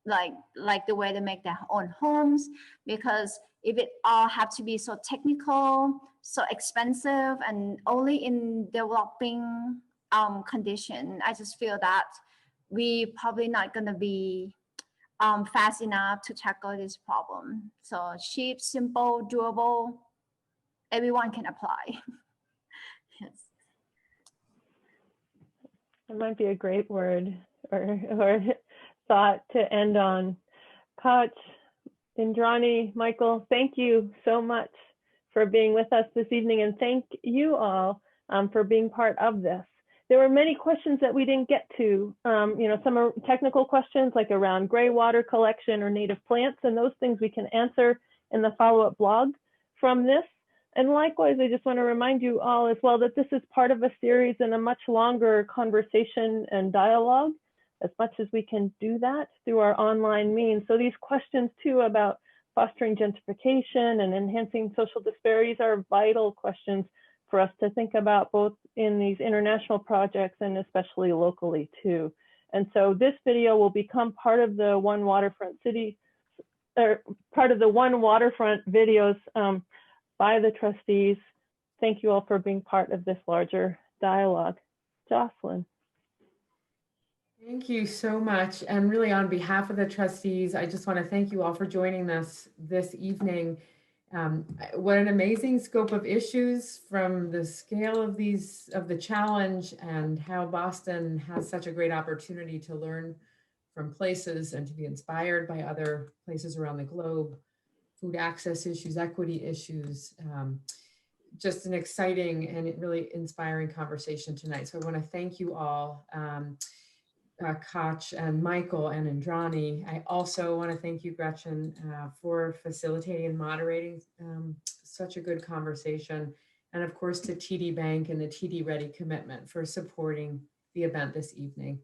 like the way they make their own homes. Because if it all have to be so technical, so expensive, and only in developing condition, I just feel that we probably not going to be fast enough to tackle this problem. So cheap, simple, doable, everyone can apply. Yes. It might be a great word or thought to end on. Koch, Indrani, Michael, thank you so much for being with us this evening, and thank you all for being part of this. There were many questions that we didn't get to. Some are technical questions like around gray water collection or native plants, and those things we can answer in the follow-up blog from this. And likewise, I just want to remind you all as well that this is part of a series and a much longer conversation and dialogue, as much as we can do that through our online means. So these questions too about fostering gentrification and enhancing social disparities are vital questions for us to think about, both in these international projects and especially locally too. And so this video will become part of the One Waterfront City or part of the One Waterfront videos by the trustees. Thank you all for being part of this larger dialogue. Jocelyn. Thank you so much. And really on behalf of the trustees, I just want to thank you all for joining us this evening. What an amazing scope of issues, from the scale of the challenge and how Boston has such a great opportunity to learn from places and to be inspired by other places around the globe, food access issues, equity issues. Just an exciting and really inspiring conversation tonight. So I want to thank you all. Koch and Michael and Indrani. I also want to thank you, Gretchen, for facilitating and moderating such a good conversation. And of course to TD Bank and the TD Ready commitment for supporting the event this evening.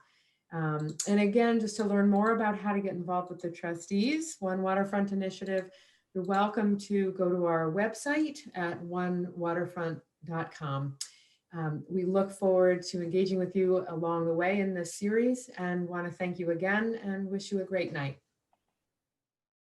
And again, just to learn more about how to get involved with the trustees, One Waterfront Initiative, you're welcome to go to our website at onewaterfront.com. We look forward to engaging with you along the way in this series and want to thank you again and wish you a great night.